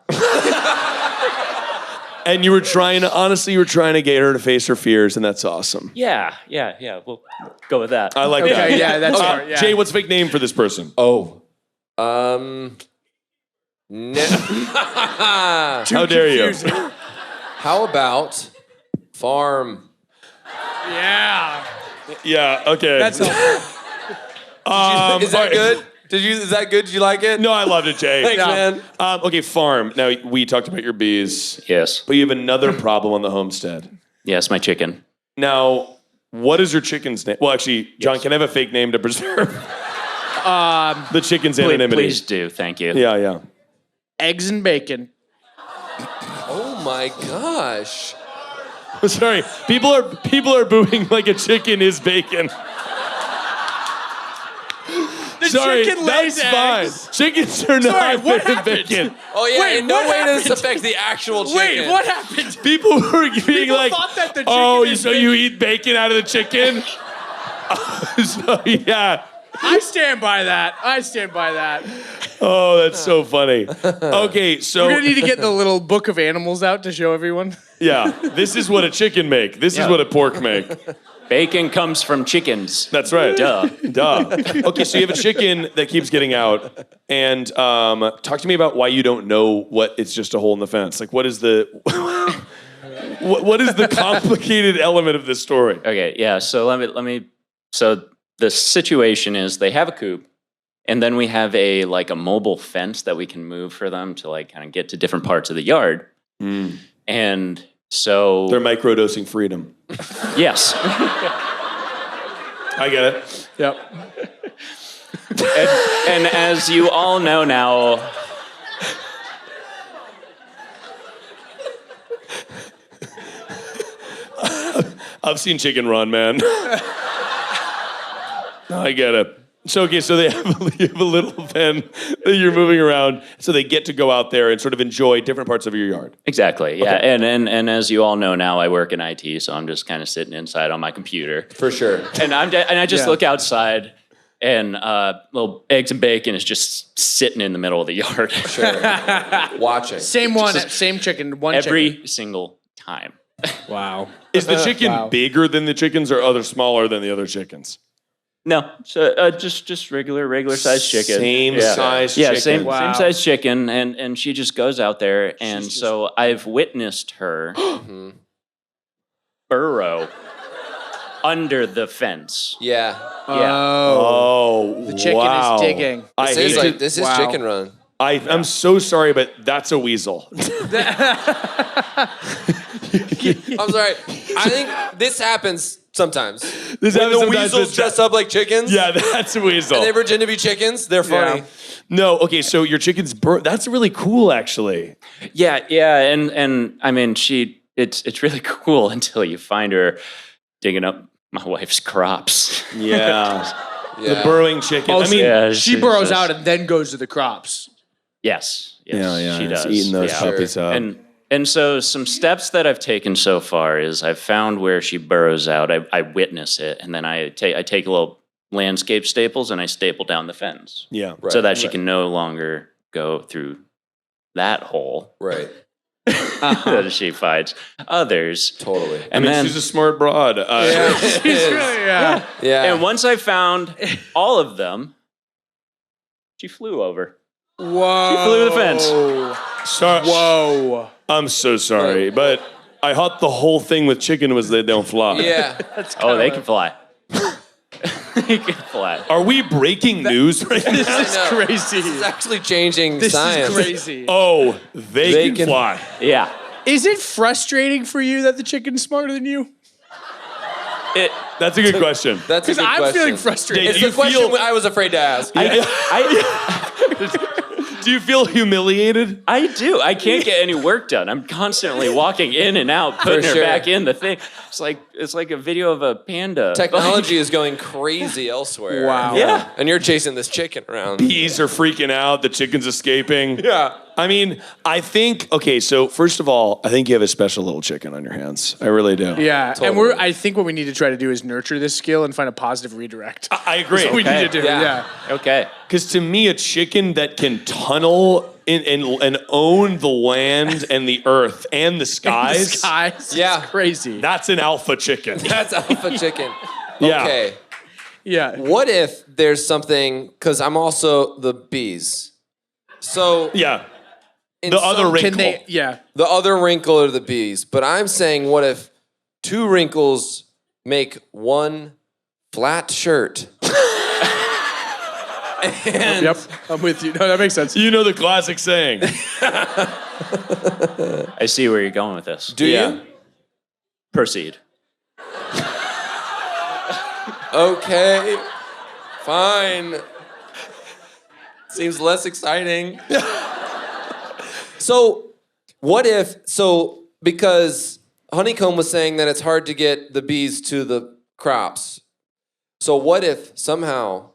And you were trying to get her to face her fears, and that's awesome. Yeah. We'll go with that. I like that. Okay, yeah, that's smart. Yeah. Jay, what's the fake name for this person? Oh. How dare you? How about farm? Yeah. Yeah, okay. That's helpful. Is that good? Is that good? Did you like it? No, I loved it, Jay. Thanks, man. Okay, farm. Now, we talked about your bees, Yes. but you have another problem on the homestead. Yes, my chicken. Now, what is your chicken's name? Well, actually, John, can I have a fake name to preserve the chicken's anonymity? Please do. Thank you. Yeah. Eggs and bacon. Oh my gosh. Sorry, people are booing like a chicken is bacon. Sorry, chicken lays that's fine. eggs. Chickens are not what happened? bacon. Oh yeah, Wait, in no what way does happened? this affect the actual chicken. Wait, what happened? People were being People like, thought that the chicken "Oh, is so you eat bacon out of the chicken?" So yeah. I stand by that. Oh, that's so funny. Okay, so We're gonna need to get the little book of animals out to show everyone. yeah, this is what a chicken make. This is Yeah. what a pork make. Bacon comes from chickens. That's right. Duh. Okay, so you have a chicken that keeps getting out, and talk to me about why you don't know what it's just a hole in the fence. Like, what is the what is the complicated element of this story? Okay, yeah. So let me. So the situation is they have a coop, and then we have a mobile fence that we can move for them to kind of get to different parts of the yard. And so They're microdosing freedom. yes. I get it. Yep. And as you all know now, I've seen chicken run, man. I get it. So okay, so you have a little pen that you're moving around, so they get to go out there and sort of enjoy different parts of your yard. exactly, yeah. And as you all know now, I work in IT, so I'm just kind of sitting inside on my computer. For sure. And I just Yeah. look outside, and little eggs and bacon is just sitting in the middle of the yard. Watching. Same chicken, one Every single time. chicken. Wow. Is the chicken Wow. bigger than the chickens, or other smaller than the other chickens? No, so just regular sized chicken. Same size Yeah, chicken. same Wow. size chicken, and she just goes out there, and so I've witnessed her burrow under the fence. Yeah. Yeah. Oh, The chicken wow. is digging. I This hate is to- this is Wow. chicken run. I'm so sorry, but that's a weasel. I'm sorry. I think this happens sometimes. This when happens the sometimes, weasels but- dress up like chickens. Yeah, that's a weasel. And they pretend to be chickens. They're funny. No, okay, so your chicken's that's really cool, actually. Yeah, and I mean, it's really cool until you find her digging up my wife's crops. Yeah. Yeah. The burrowing chicken. I mean, Yeah, She she's burrows just- out and then goes to the crops. Yes, yeah, she it's does. eating those yeah. puppies up. And so some steps that I've taken so far is I've found where she burrows out. I witness it, and then I take a little landscape staples and I staple down the fence yeah. so that she can no longer go through that hole Right. that she finds others. Totally. And then she's a smart broad. She's really, yeah. Yeah. and once I found all of them, she flew over. Whoa. She flew the fence. Sorry. Whoa. I'm so sorry, but I thought the whole thing with chicken was they don't fly. yeah. Oh, they can fly. They can fly. Are we breaking news right now? This is know. crazy. This is actually changing This science. is crazy. Oh, they can fly. Yeah. Is it frustrating for you that the chicken's smarter than you? That's a good question. That's a good question. I'm feeling frustrated. It's the question I was afraid to ask. Do you feel humiliated? I do. I can't get any work done. I'm constantly walking in and out, putting her back in the thing. It's like a video of a panda. Technology is going crazy elsewhere. Wow. Yeah. And you're chasing this chicken around. Bees are freaking out. The chicken's escaping. Yeah. I mean, I think, okay, so first of all, I think you have a special little chicken on your hands. I really do. Yeah, Totally. and I think what we need to try to do is nurture this skill and find a positive redirect. I agree. That's what we need to do. Yeah. Okay. Because to me, a chicken that can tunnel and own the land and the earth and the skies, Yeah. Crazy. that's an alpha chicken. That's alpha chicken. Yeah. Okay. Yeah. What if there's something, because I'm also the bees. So Yeah. in The other some- wrinkle. Can they? Yeah. The other wrinkle are the bees. But I'm saying, what if 2 wrinkles make 1 flat shirt? And Yep. I'm with you. No, that makes sense. You know the classic saying. I see where you're going with this. do you? Proceed. Okay. Fine. Seems less exciting. So, what if, because Honeycomb was saying that it's hard to get the bees to the crops. So, what if somehow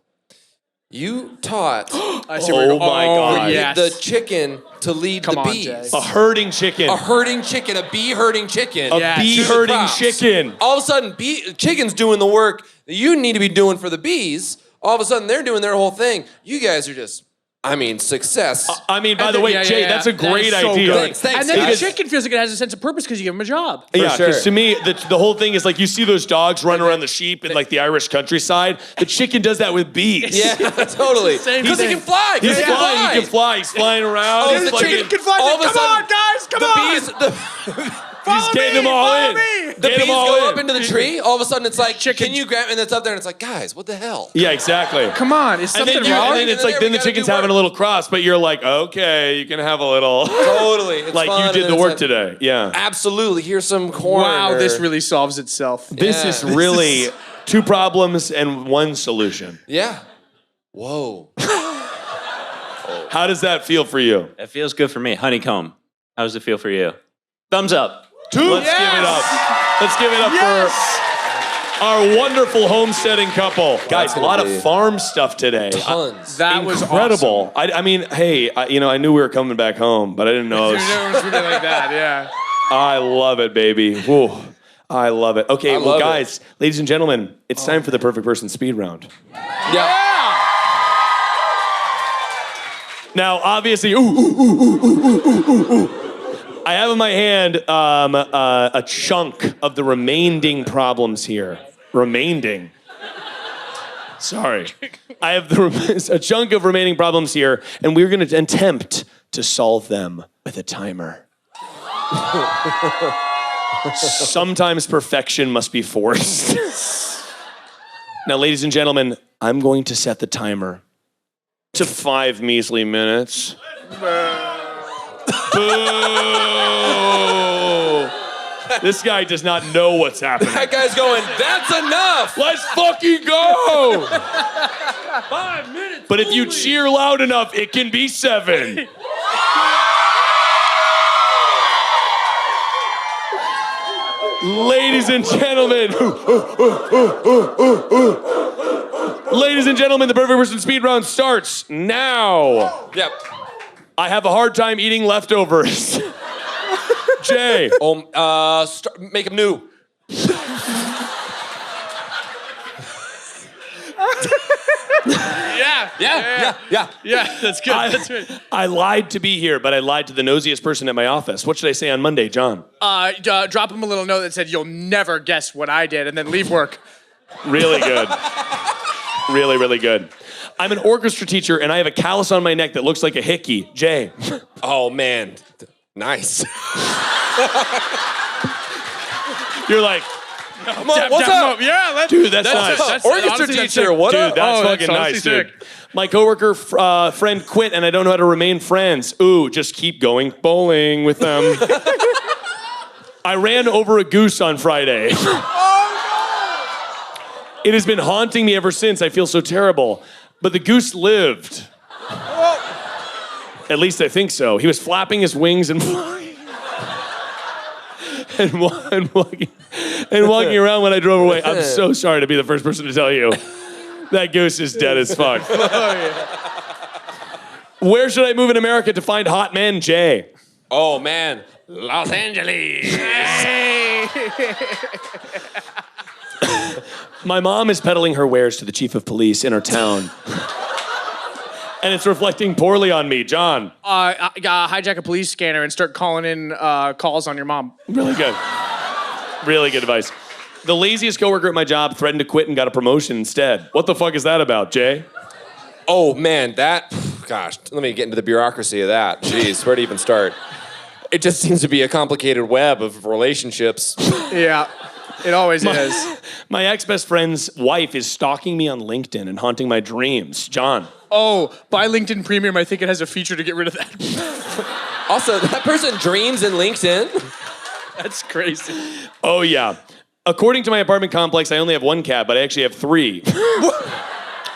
you taught I see where you're going. my God. Yes. the chicken to lead Come the on, bees? Jay. A herding chicken. A herding chicken, a bee herding chicken. A Yes. bee to the herding crops. chicken. All of a sudden, chicken's doing the work that you need to be doing for the bees. All of a sudden, they're doing their whole thing. You guys are just, success. I mean, by the way, Yeah, Jay, yeah. that's a That great is so idea. good. Thanks. And then the Because- chicken feels like it has a sense of purpose because you give him a job. Yeah, sure. because to me, the whole thing is like you see those dogs run around the sheep in like the Irish countryside. The chicken does that with bees. Yeah, totally. Same Because he thing. can fly. 'cause He's he can flying. fly. He can fly. He's flying around. Oh, He's the like- chicken can fly. All of a Come sudden, on, guys. Come the on. bees, He's getting them all in. the Get 'em bees all go in. up into the tree. All of a sudden, it's like, Chicken. can you grab? And it's up there, and it's like, guys, what the hell? Yeah, exactly. Come on. Is And something then, wrong? and then it's like, There, then we the gotta chicken's do having work. a little cross, but you're like, okay, you can have a little. Totally. It's Like fun, you and did then the it's work like, today. Yeah. Absolutely. Here's some corn. Wow, or- this really solves itself. This Yeah, is this really is- 2 problems and 1 solution. Yeah. Whoa. How does that feel for you? It feels good for me. Honeycomb. How does it feel for you? Thumbs up. Let's give it up. Let's give it up for our wonderful homesteading couple. Guys, a gonna lot be of farm stuff today. Tons. That was Incredible. I mean, hey, I knew we were coming back home, but I didn't know. Awesome. It was really like that, yeah. I love it, baby. Woo. I love it. Okay, I well, love it. guys, ladies and gentlemen, it's time for the perfect person speed round. Yeah. Now, obviously, I have in my hand a chunk of the remaining problems here. Remaining. Sorry. I have a chunk of remaining problems here, and we're going to attempt to solve them with a timer. Sometimes perfection must be forced. Now, ladies and gentlemen, I'm going to set the timer to 5 measly minutes. Boo! This guy does not know what's happening. That guy's going, that's enough. Let's fucking go! 5 minutes. But if you cheer loud enough, it can be 7. Ladies and gentlemen. Ladies and gentlemen, the perfect person speed round starts now. Yep. I have a hard time eating leftovers. Jay. Make him new. Yeah. Yeah, that's good. That's right. I lied to be here, but I lied to the nosiest person at my office. What should I say on Monday, John? Drop him a little note that said, "You'll never guess what I did," and then leave work. Really good. Really, really good. I'm an orchestra teacher, and I have a callus on my neck that looks like a hickey. Jay. Oh, man. Nice. You're like, Come on, what's up? Yeah, dude, that's nice. Orchestra honestly, that's teacher, sick. what Dude, up? that's Oh, fucking that's nice, honestly dude. sick. My coworker friend quit, and I don't know how to remain friends. Ooh, just keep going bowling with them. I ran over a goose on Friday. It has been haunting me ever since. I feel so terrible. But the goose lived. At least I think so. He was flapping his wings and walking around when I drove away. I'm so sorry to be the first person to tell you. That goose is dead as fuck. Where should I move in America to find hot men, Jay? Oh, man. Los Angeles. My mom is peddling her wares to the chief of police in our town. And it's reflecting poorly on me. John. Hijack a police scanner and start calling in calls on your mom. Really good. Really good advice. The laziest coworker at my job threatened to quit and got a promotion instead. What the fuck is that about, Jay? Oh, man, gosh, let me get into the bureaucracy of that. Jeez, where to even start? It just seems to be a complicated web of relationships. Yeah, it always is. My ex-best friend's wife is stalking me on LinkedIn and haunting my dreams. John. Oh, buy LinkedIn Premium. I think it has a feature to get rid of that. Also, that person dreams in LinkedIn? That's crazy. Oh, yeah. According to my apartment complex, I only have one cat, but I actually have 3.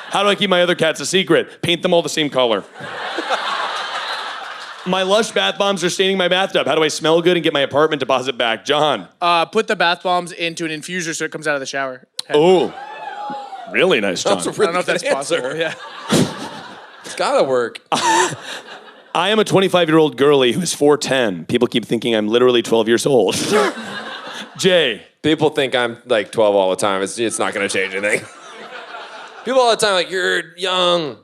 How do I keep my other cats a secret? Paint them all the same color. My Lush bath bombs are staining my bathtub. How do I smell good and get my apartment deposit back? John. Put the bath bombs into an infuser so it comes out of the shower. Oh, really nice, John. I don't know if that's possible. Yeah. It's gotta work. I am a 25-year-old girly who's 4'10". People keep thinking I'm literally 12 years old. Jay. People think I'm like 12 all the time. It's not gonna change anything. People all the time like, you're young.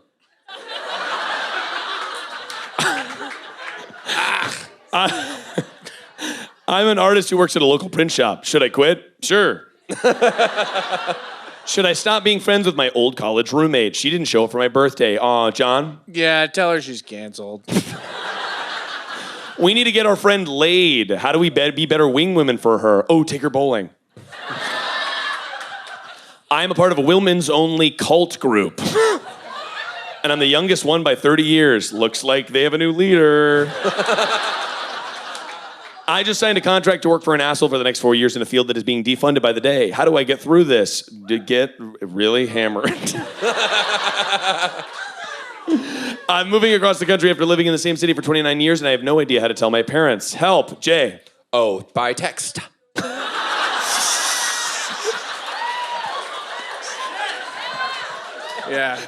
I'm an artist who works at a local print shop. Should I quit? Sure. Should I stop being friends with my old college roommate? She didn't show up for my birthday. Aw, John? Yeah, tell her she's canceled. We need to get our friend laid. How do we be better wing women for her? Oh, take her bowling. I am a part of a women's only cult group. And I'm the youngest one by 30 years. Looks like they have a new leader. I just signed a contract to work for an asshole for the next 4 years in a field that is being defunded by the day. How do I get through this? To get really hammered. I'm moving across the country after living in the same city for 29 years, and I have no idea how to tell my parents. Help, Jay. Oh, by text. Yeah.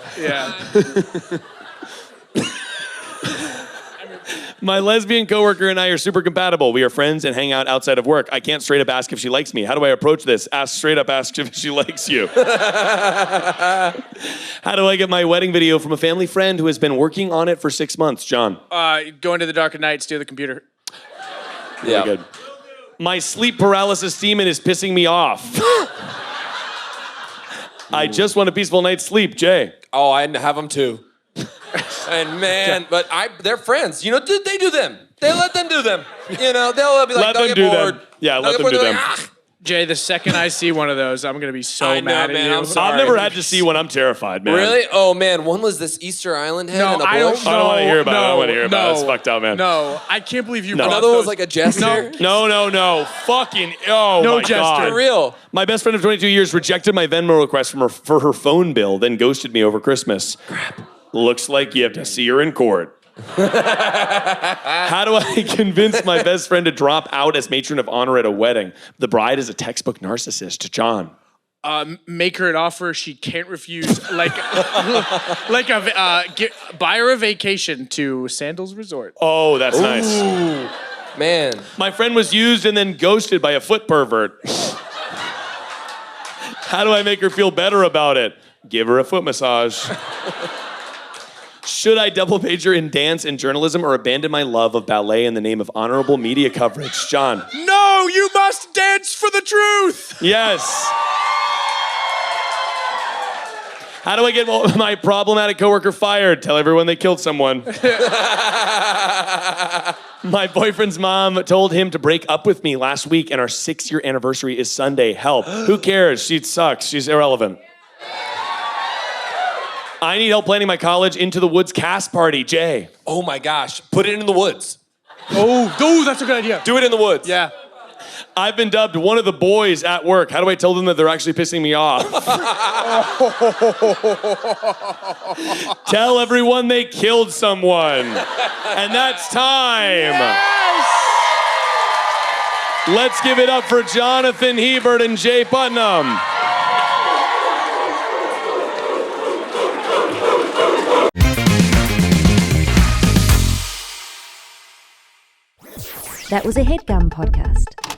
My lesbian coworker and I are super compatible. We are friends and hang out outside of work. I can't straight up ask if she likes me. How do I approach this? Straight up ask if she likes you. How do I get my wedding video from a family friend who has been working on it for 6 months? John. Go into the dark at night, steal the computer. Yeah. Really good. My sleep paralysis demon is pissing me off. I just want a peaceful night's sleep, Jay. Oh, I have them too. And man, but they're friends. You know, they do them. They let them do them. You know, they'll be like, let them get do bored. them. Yeah, let them do them. Jay, the second I see one of those, I'm going to be so mad at you. I'm sorry. I've never had to see one. I'm terrified, man. Really? Oh, man. One was this Easter Island head in a bush. I don't want to hear about it. I don't want to hear about it. It's fucked up, man. No, I can't believe you brought Another one was those. like a jester. No. Fucking, oh No my jester. God. For real. My best friend of 22 years rejected my Venmo request for her phone bill, then ghosted me over Christmas. Crap. Looks like you have to see her in court. How do I convince my best friend to drop out as matron of honor at a wedding? The bride is a textbook narcissist. John. Make her an offer she can't refuse, buy her a vacation to Sandals Resort. Oh, that's nice. Ooh, man. My friend was used and then ghosted by a foot pervert. How do I make her feel better about it? Give her a foot massage. Should I double major in dance and journalism or abandon my love of ballet in the name of honorable media coverage? John. No, you must dance for the truth. Yes. How do I get my problematic coworker fired? Tell everyone they killed someone. My boyfriend's mom told him to break up with me last week, and our 6-year anniversary is Sunday. Help. Who cares? She sucks. She's irrelevant. I need help planning my college Into the Woods cast party. Jay. Oh my gosh. Put it in the woods. Oh, that's a good idea. Do it in the woods. Yeah. I've been dubbed one of the boys at work. How do I tell them that they're actually pissing me off? Tell everyone they killed someone. And that's time. Let's give it up for Jonathan Hebert and Jay Putnam. That was a Headgum podcast.